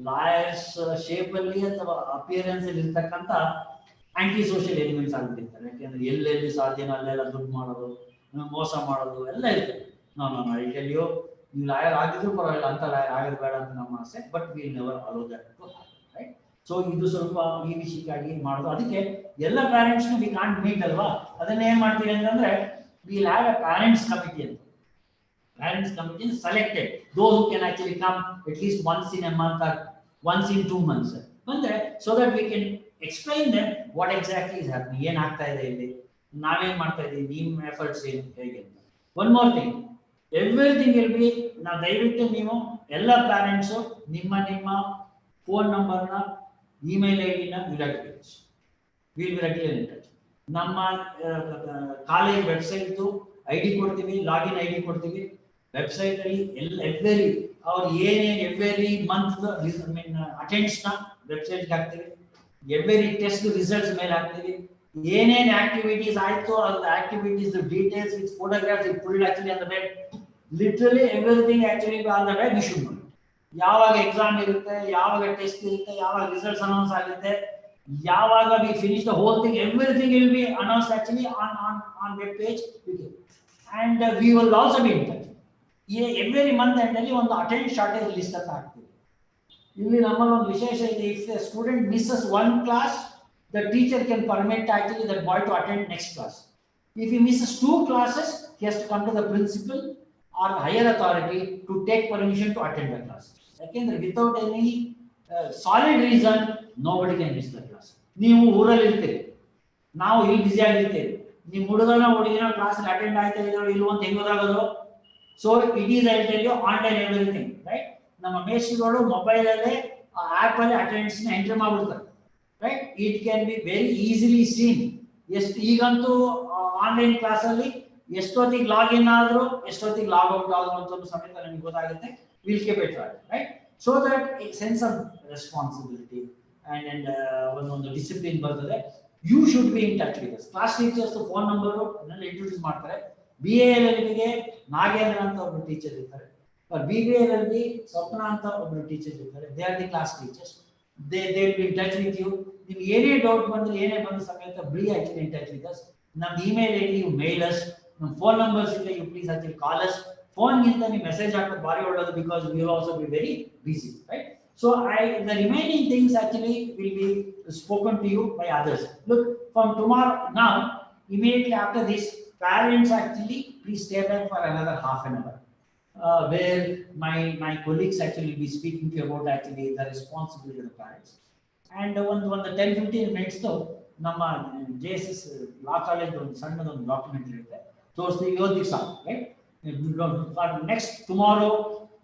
ಲಾಯರ್ಸ್ ಶೇಪ್ ಅಲ್ಲಿ ಅಥವಾ ಅಪಿಯರೆನ್ಸ್ ಅಲ್ಲಿ ಇರ್ತಕ್ಕಂಥ ಆಂಟಿ ಸೋಷಿಯಲ್ ಎಲಿಮೆಂಟ್ಸ್ ಆಗ್ಬಿಟ್ಟಿರ್ತಾರೆ. ಯಾಕೆಂದ್ರೆ ಎಲ್ಲೆಲ್ಲಿ ಸಾಧ್ಯನೋ ಅಲ್ಲೆಲ್ಲ ದುಡ್ಡು ಮಾಡೋದು, ಮೋಸ ಮಾಡೋದು ಎಲ್ಲ ಇರ್ತದೆ. ನಾನು ಐಟೆಲ್ಯೋ ನೀವು ಲಾಯರ್ ಆಗಿದ್ರು ಪರವಾಗಿಲ್ಲ, ಅಂತ ಲಾಯರ್ ಆಗೋದು ಬೇಡ ಅಂತ ನಮ್ಮ ಆಸೆ, but we never allow that to happen, right? So ಇದು ಸ್ವಲ್ಪ ಈ ವಿಷಯಕ್ಕಾಗಿ ಮಾಡೋದು. ಅದಕ್ಕೆ ಎಲ್ಲ ಪ್ಯಾರೆಂಟ್ಸ್ನು ವಿ ಕಾಂಟ್ ಮೀಟ್ ಅಲ್ವಾ, ಅದನ್ನ ಏನ್ ಮಾಡ್ತೀವಿ ಅಂತಂದ್ರೆ we'll have a parents committee. Parents committee selected those who can actually come at least once in a month or once in 2 months, so that we can explain them what exactly is happening, ಏನು ಆಗ್ತಾ ಇದೆ ಇಲ್ಲಿ, ನಾವೇನ್ ಮಾಡ್ತಾ ಇದೀವಿ, ನಿಮ್ಮ efforts ಏನು, ಹೇಗೆ. One more thing, Everything will be now ದಯವಿಟ್ಟು ನೀವು ಎಲ್ಲ parents ನಿಮ್ಮ phone number ನ email ID ನ ವಿಳಾಸ we will be regularly in touch. ನಮ್ಮ ಕಾಲೇಜ್ ವೆಬ್ಸೈಟ್ ಐಡಿ ಕೊಡ್ತೀವಿ, ಲಾಗಿನ್ ಐಡಿ ಕೊಡ್ತೀವಿ. ವೆಬ್ಸೈಟ್ ಅಲ್ಲಿ ಎವ್ರಿ ಅವ್ರು ಏನೇನು ಎವ್ರಿ ಮಂತ್ ಅಟೆಂಡ್ಸ್ ನ ವೆಬ್ಸೈಟ್ ಹಾಕ್ತೀವಿ. ಎವ್ರಿ ಟೆಸ್ಟ್ ರಿಸಲ್ಟ್ಸ್ ಮೇಲೆ ಹಾಕ್ತೀವಿ. ಏನೇನು ಆಕ್ಟಿವಿಟೀಸ್ ಆಯ್ತು ಅದು activities details with photographs it put actually on the web. Literally everything actually on the web we should know. ಯಾವಾಗ ಎಕ್ಸಾಮ್ ಇರುತ್ತೆ, ಯಾವಾಗ ಟೆಸ್ಟ್ ಇರುತ್ತೆ, ಯಾವಾಗ ರಿಸಲ್ಟ್ಸ್ ಅನೌನ್ಸ್ ಆಗುತ್ತೆ, ಯಾವಾಗ we finish the whole thing, everything will be announced actually on web page. And we will also be in touch. Every month end ಅಲ್ಲಿ ಒಂದು attend shortage list ಅಂತ ಹಾಕ್ತೀವಿ. ಇಲ್ಲಿ ನಮ್ಮಲ್ಲಿ ಒಂದು ವಿಶೇಷ ಇದೆ, if a student misses one class, the teacher can permit actually that boy to attend next class. If he misses 2 classes, he has to come to the principal or higher authority to take permission to attend the class. ಯಾಕೆಂದ್ರೆ without any solid reason nobody can miss the class. ನೀವು ಊರಲ್ಲಿ ಇರ್ತೀರಿ, ನಾವು ಇಲ್ಲಿ ಬಿಸಿ ಆಗಿರ್ತೀವಿ, ನಿಮ್ಮ ಹುಡುಗನ ಹುಡುಗಿನ ಕ್ಲಾಸ್ ಅಟೆಂಡ್ ಆಯ್ತಾ ಇದ್ರು ಇಲ್ವೋ ಅಂತ ಹೆಂಗ್ ಗೊತ್ತಾಗೋದು? So it is I tell you online everything right. ನಮ್ಮ ಮೇಸ್ಟ್ರುಗಳು ಮೊಬೈಲ್ ಅಲ್ಲೇ ಆಪ್ ಅಲ್ಲಿ ಅಟೆಂಡೆನ್ಸ್ ನ ಎಂಟರ್ ಮಾಡ್ಬಿಡ್ತಾರೆ right. It can be very easily seen. ಎಷ್ಟು ಈಗಂತೂ ಆನ್ಲೈನ್ ಕ್ಲಾಸ್ ಅಲ್ಲಿ ಎಷ್ಟೊತ್ತಿಗೆ ಲಾಗಿನ್ ಆದ್ರು ಎಷ್ಟೊತ್ತಿಗೆ ಲಾಗ್ ಔಟ್ ಆದ್ರು ಅಂತ ಸಮೇತ ನಮಗೆ ಗೊತ್ತಾಗುತ್ತೆ. Will keep it right. So that a sense of responsibility and ಒಂದು ಡಿಸಿಪ್ಲಿನ್ ಬರ್ತದೆ. You should be in touch with us. Class teachers phone number introduce ಮಾಡ್ತಾರೆ. BALL ಗೆ ನಾಗೇಂದ್ರ ಅಂತ ಒಬ್ಬರು ಟೀಚರ್ ಇರ್ತಾರೆ, BBL ಗೆ ಸ್ವಪ್ನ ಅಂತ ಒಬ್ಬರು ಟೀಚರ್ ಇರ್ತಾರೆ. They are the class teachers. They will be in touch with you. ನಿಮ್ಗೆ ಏನೇ ಡೌಟ್ ಬಂದ್ರೆ ಏನೇ ಬಂದ ಸಮೇತ be actually in touch with us. ನಮ್ಮ email ID you mail us. ನಮ್ಮ ಫೋನ್ ನಂಬರ್ಸ್ ಇದೆ, you please actually call us. Phone ಗಿಂತ ನೀವು ಮೆಸೇಜ್ ಹಾಕೋದು ಭಾರಿ ಒಳ್ಳೆಯದು, because we will also be very busy right. So the remaining things actually will be spoken to you by others. Look, from tomorrow now, immediately after this, parents actually please stay back for another half an hour, where my colleagues actually will be speaking to you about actually the responsibility of the parents. And one the 10-15 minutes though, ನಮ್ಮ JSS law college ಒಂದು ಸಣ್ಣದೊಂದು document ಇರುತ್ತೆ, ತೋರಿಸ್ತೀವಿ ಇವತ್ತಿಗೆ ಸಾಕು right. Next tomorrow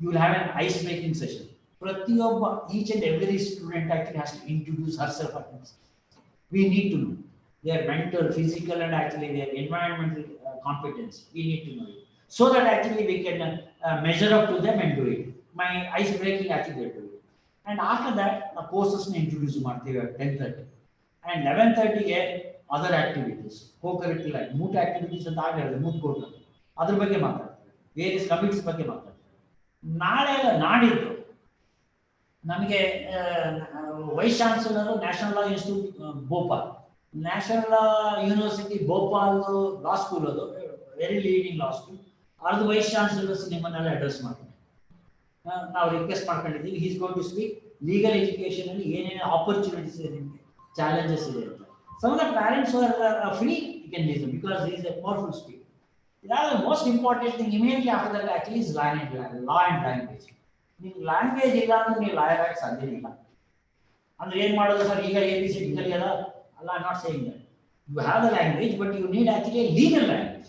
you will have an ice breaking session. ಪ್ರತಿಯೊಬ್ಬ each and every student actually has to introduce herself or himself. We need to know their mental, physical and actually their environmental competence. We need to know it so that actually we can measure up to them and do it. My ice breaking actually do it. And after that the courses na introduce ಮಾಡ್ತೀವಿ at 10:30 and 11:30 ಗೆ other activities, co-curricular moot activities ಅಂತ ಆಗಿರೋದು moot court ಅದ್ರ ಬಗ್ಗೆ ಮಾತಾಡ್ತೀವಿ, various committees ಬಗ್ಗೆ ಮಾತಾಡ್ತೀವಿ. ನಾಡಿದ್ದು ನಮಗೆ vice chancellor national law institute Bhopal, national law university Bhopal law school, ಅದು ವೆರಿ ಲೀಡಿಂಗ್ ಲಾ ಸ್ಕೂಲ್. ಅದು ವೈಸ್ ಚಾನ್ಸಲರ್ಸ್ ನಿಮ್ಮನ್ನೆಲ್ಲ ಅಡ್ರೆಸ್ ಮಾಡ್ತಾರೆ. ನಾವು ರಿಕ್ವೆಸ್ಟ್ ಮಾಡ್ಕೊಂಡಿದ್ದೀವಿ, is going to speak legal education ಅಲ್ಲಿ ಏನೇನು ಆಪರ್ಚುನಿಟೀಸ್ ಇದೆ, ನಿಮಗೆ ಚಾಲೆಂಜಸ್ ಇದೆ ಅಂತ. Some of the parents are free, you can listen because he is a powerful speaker. The most important thing immediately after that actually is law and language. ನೀವು language ಇಲ್ಲ ಅಂದ್ರೆ ನೀವು ಲಾಯರ್ ಆಗಿ ಸಾಧ್ಯ ಇಲ್ಲ. ಅಂದ್ರೆ ಏನ್ ಮಾಡೋದು ಸರ್, ಈಗ ABC ಕಲಿಯೋದ ಅಲ್ಲ, I not saying that. You have the language but you need actually a legal language.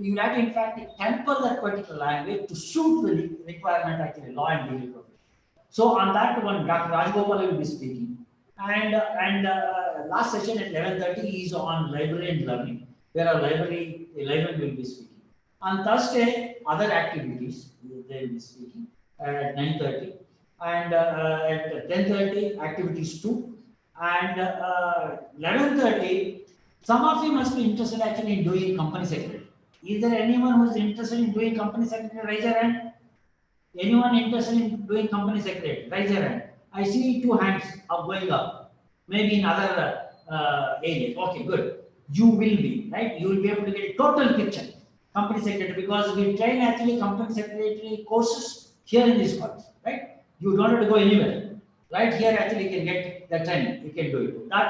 You have to in fact temper that particular language to suit the requirement actually law and legal profession. So on that one Dr. Rajgopal will be speaking, and last session at 11:30 is on library and learning, where our librarian will be speaking. On Thursday other activities they will be speaking at 9:30, and at 10:30 activities 2, and 11:30 some of you must be interested actually in doing company secretary. Is there anyone who is interested in doing company secretary? Raise your hand. Anyone interested in doing company secretary? Raise your hand. I see 2 hands are going up. Maybe in other areas. Okay, good. You will be right. You will be able to get a total picture company secretary, because we train actually company secretary courses here in this college, right? You don't have to go anywhere. Right here actually you can get the training. You can do it. That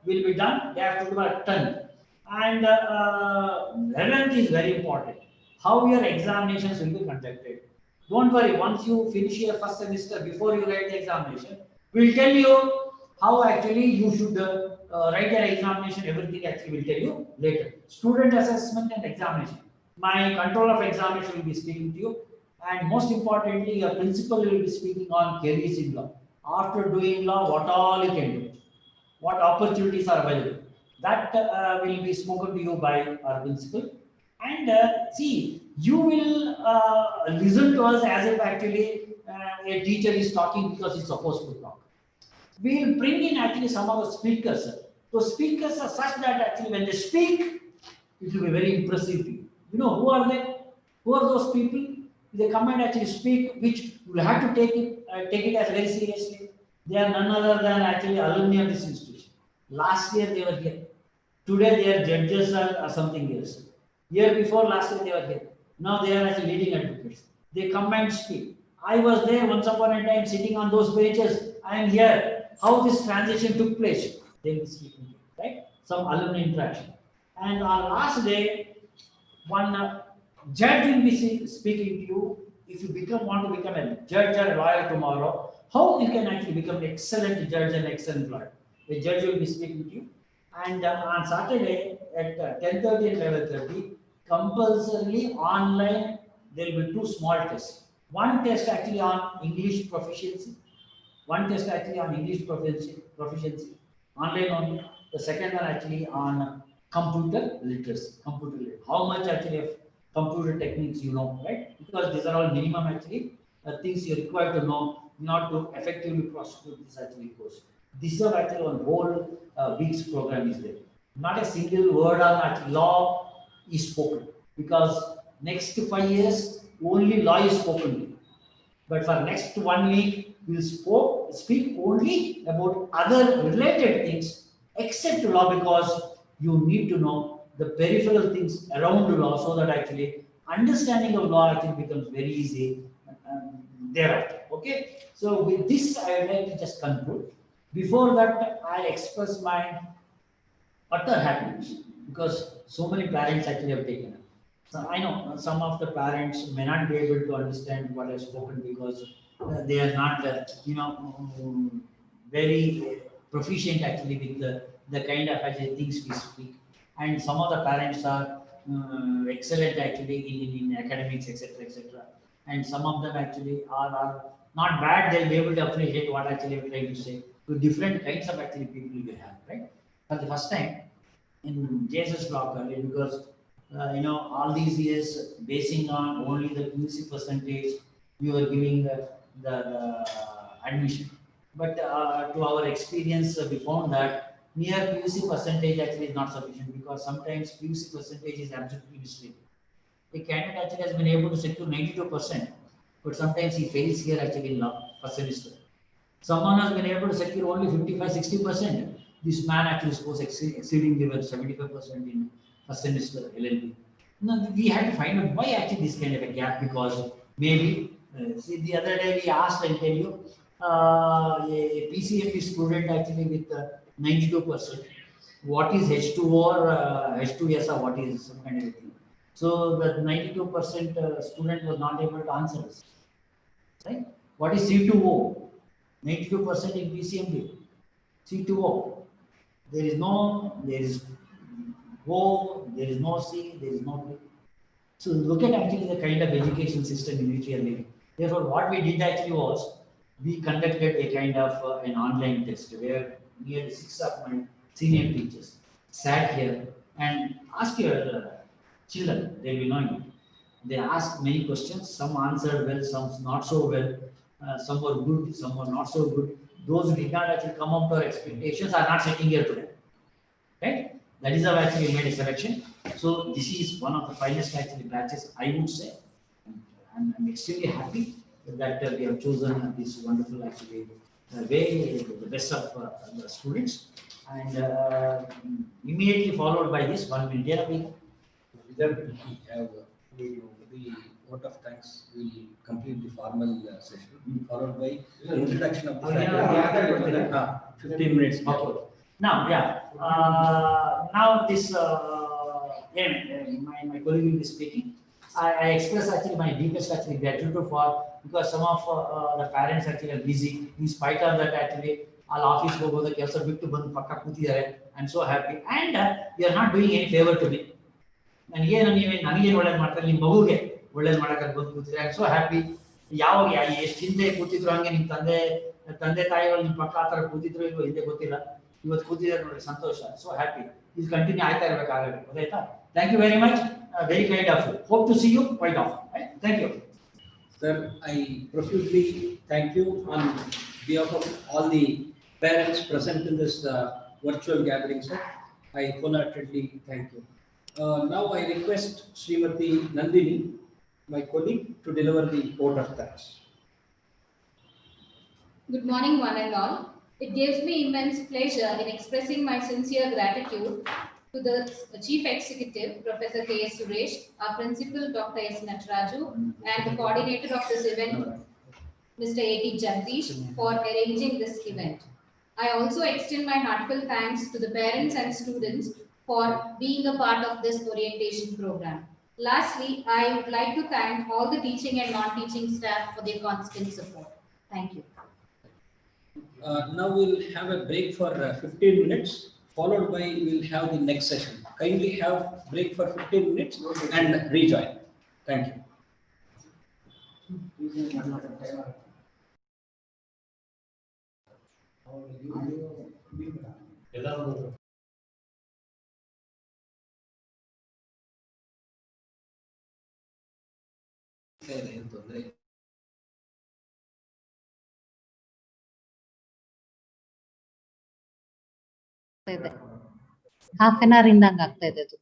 will be done. They have to do a ton. And 11th is very important. How your examinations will be conducted. Don't worry. Once you finish your first semester, before you write the examination, we'll tell you how actually you should write your examination. Everything actually will tell you later. Student assessment and examination. My controller of examination will be speaking to you, and most importantly, your principal will be speaking on careers in law. After doing law, what all you can do, what opportunities are available. That will be spoken to you by our principal. And see, you will listen to us as if actually a teacher is talking because he's supposed to talk. We will bring in actually some of the speakers. Those speakers are such that actually when they speak, it will be very impressive to you. You know who are they? Who are those people? They come and actually speak, which you will have to take it as very seriously. They are none other than actually alumni of this institution. Last year they were here. Today they are judges or something else. Year before last year they were here. Now they are actually leading advocates. They come and speak. I was there once upon a time sitting on those benches. I am here. How this transition took place? They will be speaking, right? Some alumni interaction. And on last day, one judge will be speaking to you. If you want to become a judge or a lawyer tomorrow, how you can actually become an excellent judge and excellent lawyer. The judge will be speaking to you. And on Saturday at 10:30 and 11:30, compulsorily online, there will be two small tests. One test actually on English proficiency. One test actually on English proficiency, online only. The second one actually on computer literacy. How much actually of computer techniques you know, right? Because these are all minimum actually things you require to know not to effectively prosecute this actually course. This is actually one whole week's program is there. Not a single word on actually law is spoken, because next 5 years only law is spoken. But for next 1 week, we'll speak only about other related things except law, because you need to know the peripheral things around the law, so that actually understanding of law actually becomes very easy thereafter. Okay. So with this, I would like to just conclude. Before that, I express my utter happiness because so many parents actually have taken it. So I know some of the parents may not be able to understand what I've spoken because they are not, very proficient actually with the kind of actually things we speak. And some of the parents are excellent actually in academics, etc., etc. And some of them actually are not bad. They'll be able to appreciate what actually I'm trying to say. To different kinds of actually people we have, right? For the first time in JSSLC, because all these years basing on only the PUC percentage, we were giving the admission. But to our experience, we found that near PUC percentage actually is not sufficient, because sometimes PUC percentage is absolutely misleading. A candidate actually has been able to secure 92%, but sometimes he fails here actually in first semester. Someone has been able to secure only 55-60%. This man actually scores exceedingly well, 75% in first semester LLB. Now, we had to find out why actually this kind of a gap, because maybe, see, the other day we asked, I'll tell you, a PCMB student actually with 92%, what is H2 or H2S, or what is some kind of a thing. So the 92% student was not able to answer this. Right? What is C2O? 92% in PCMB. C2O. There is O, there is no C, there is no P. So look at actually the kind of education system in which we are living. Therefore, what we did actually was, we conducted a kind of an online test where nearly 6 of my senior teachers sat here and asked your children, they'll be knowing it. They asked many questions, some answered well, some not so well, some were good, some were not so good. Those who did not actually come up to our expectations are not sitting here today. Right? That is how actually we made a selection. So this is one of the finest actually batches, I would say. And I'm extremely happy that we have chosen this wonderful actually way, the best of the students. And immediately followed by this 1 minute. Yeah, we Then we have the vote of thanks. We'll complete the formal session, followed by introduction of the faculty. 15 minutes. Okay. Now, now this, my colleague will be speaking. I express actually my deepest actually gratitude for, because some of the parents actually are busy. In spite of that, actually, all office go the ಕೆಲಸ ಬಿಟ್ಟು ಬಂದು ಪಕ್ಕ ಕೂತಿದ್ದಾರೆ. I'm so happy, and you are not doing any favor to me. ನನಗೇನು ಒಳ್ಳೇದು ಮಾಡ್ತಾರೆ, ನಿಮ್ಮ ಮಗುಗೆ ಒಳ್ಳೇದು ಮಾಡಕ್ಕೆ ಬಂದು ಕೂತಿದ್ರೆ. I am so happy. ಯಾವಾಗ ಎಷ್ಟು ಹಿಂದೆ ಕೂತಿದ್ರು ಹಂಗೆ ನಿಮ್ಮ ತಂದೆ ತಾಯಿಗಳು ನಿಮ್ಮ ಪಕ್ಕ ಆ ಥರ ಕೂತಿದ್ರು ಇಲ್ವೋ ಹಿಂದೆ ಗೊತ್ತಿಲ್ಲ, ಇವತ್ತು ಕೂತಿದ್ದಾರೆ ನೋಡಿ, ಸಂತೋಷ. So happy. ಇದು ಕಂಟಿನ್ಯೂ ಆಯ್ತಾ ಇರಬೇಕಾಗಲಿ. ಗೊತ್ತಾಯ್ತಾ? Thank you very much. Very kind of you. Hope to see you quite often. Right? Thank you. Sir, I profusely thank you on behalf of all the parents present in this virtual gathering, sir. I wholeheartedly thank you. Now I request Srimati Nandini, my colleague, to deliver the vote of thanks. Good morning, one and all. It gives me immense pleasure in expressing my sincere gratitude to the Chief Executive, Professor K.S. Suresh, our Principal, Dr. S. Nataraju, and the coordinator of this event, Mr. A.T. Jagdish, for arranging this event. I also extend my heartfelt thanks to the parents and students for being a part of this orientation program. Lastly, I would like to thank all the teaching and non-teaching staff for their constant support. Thank you. Now we'll have a break for 15 minutes, followed by we'll have the next session. Kindly have break for 15 minutes and rejoin. Thank you. Half an hour ಇಂದ ಹಂಗ ಆಗ್ತಾ ಇದೆ ಅದು.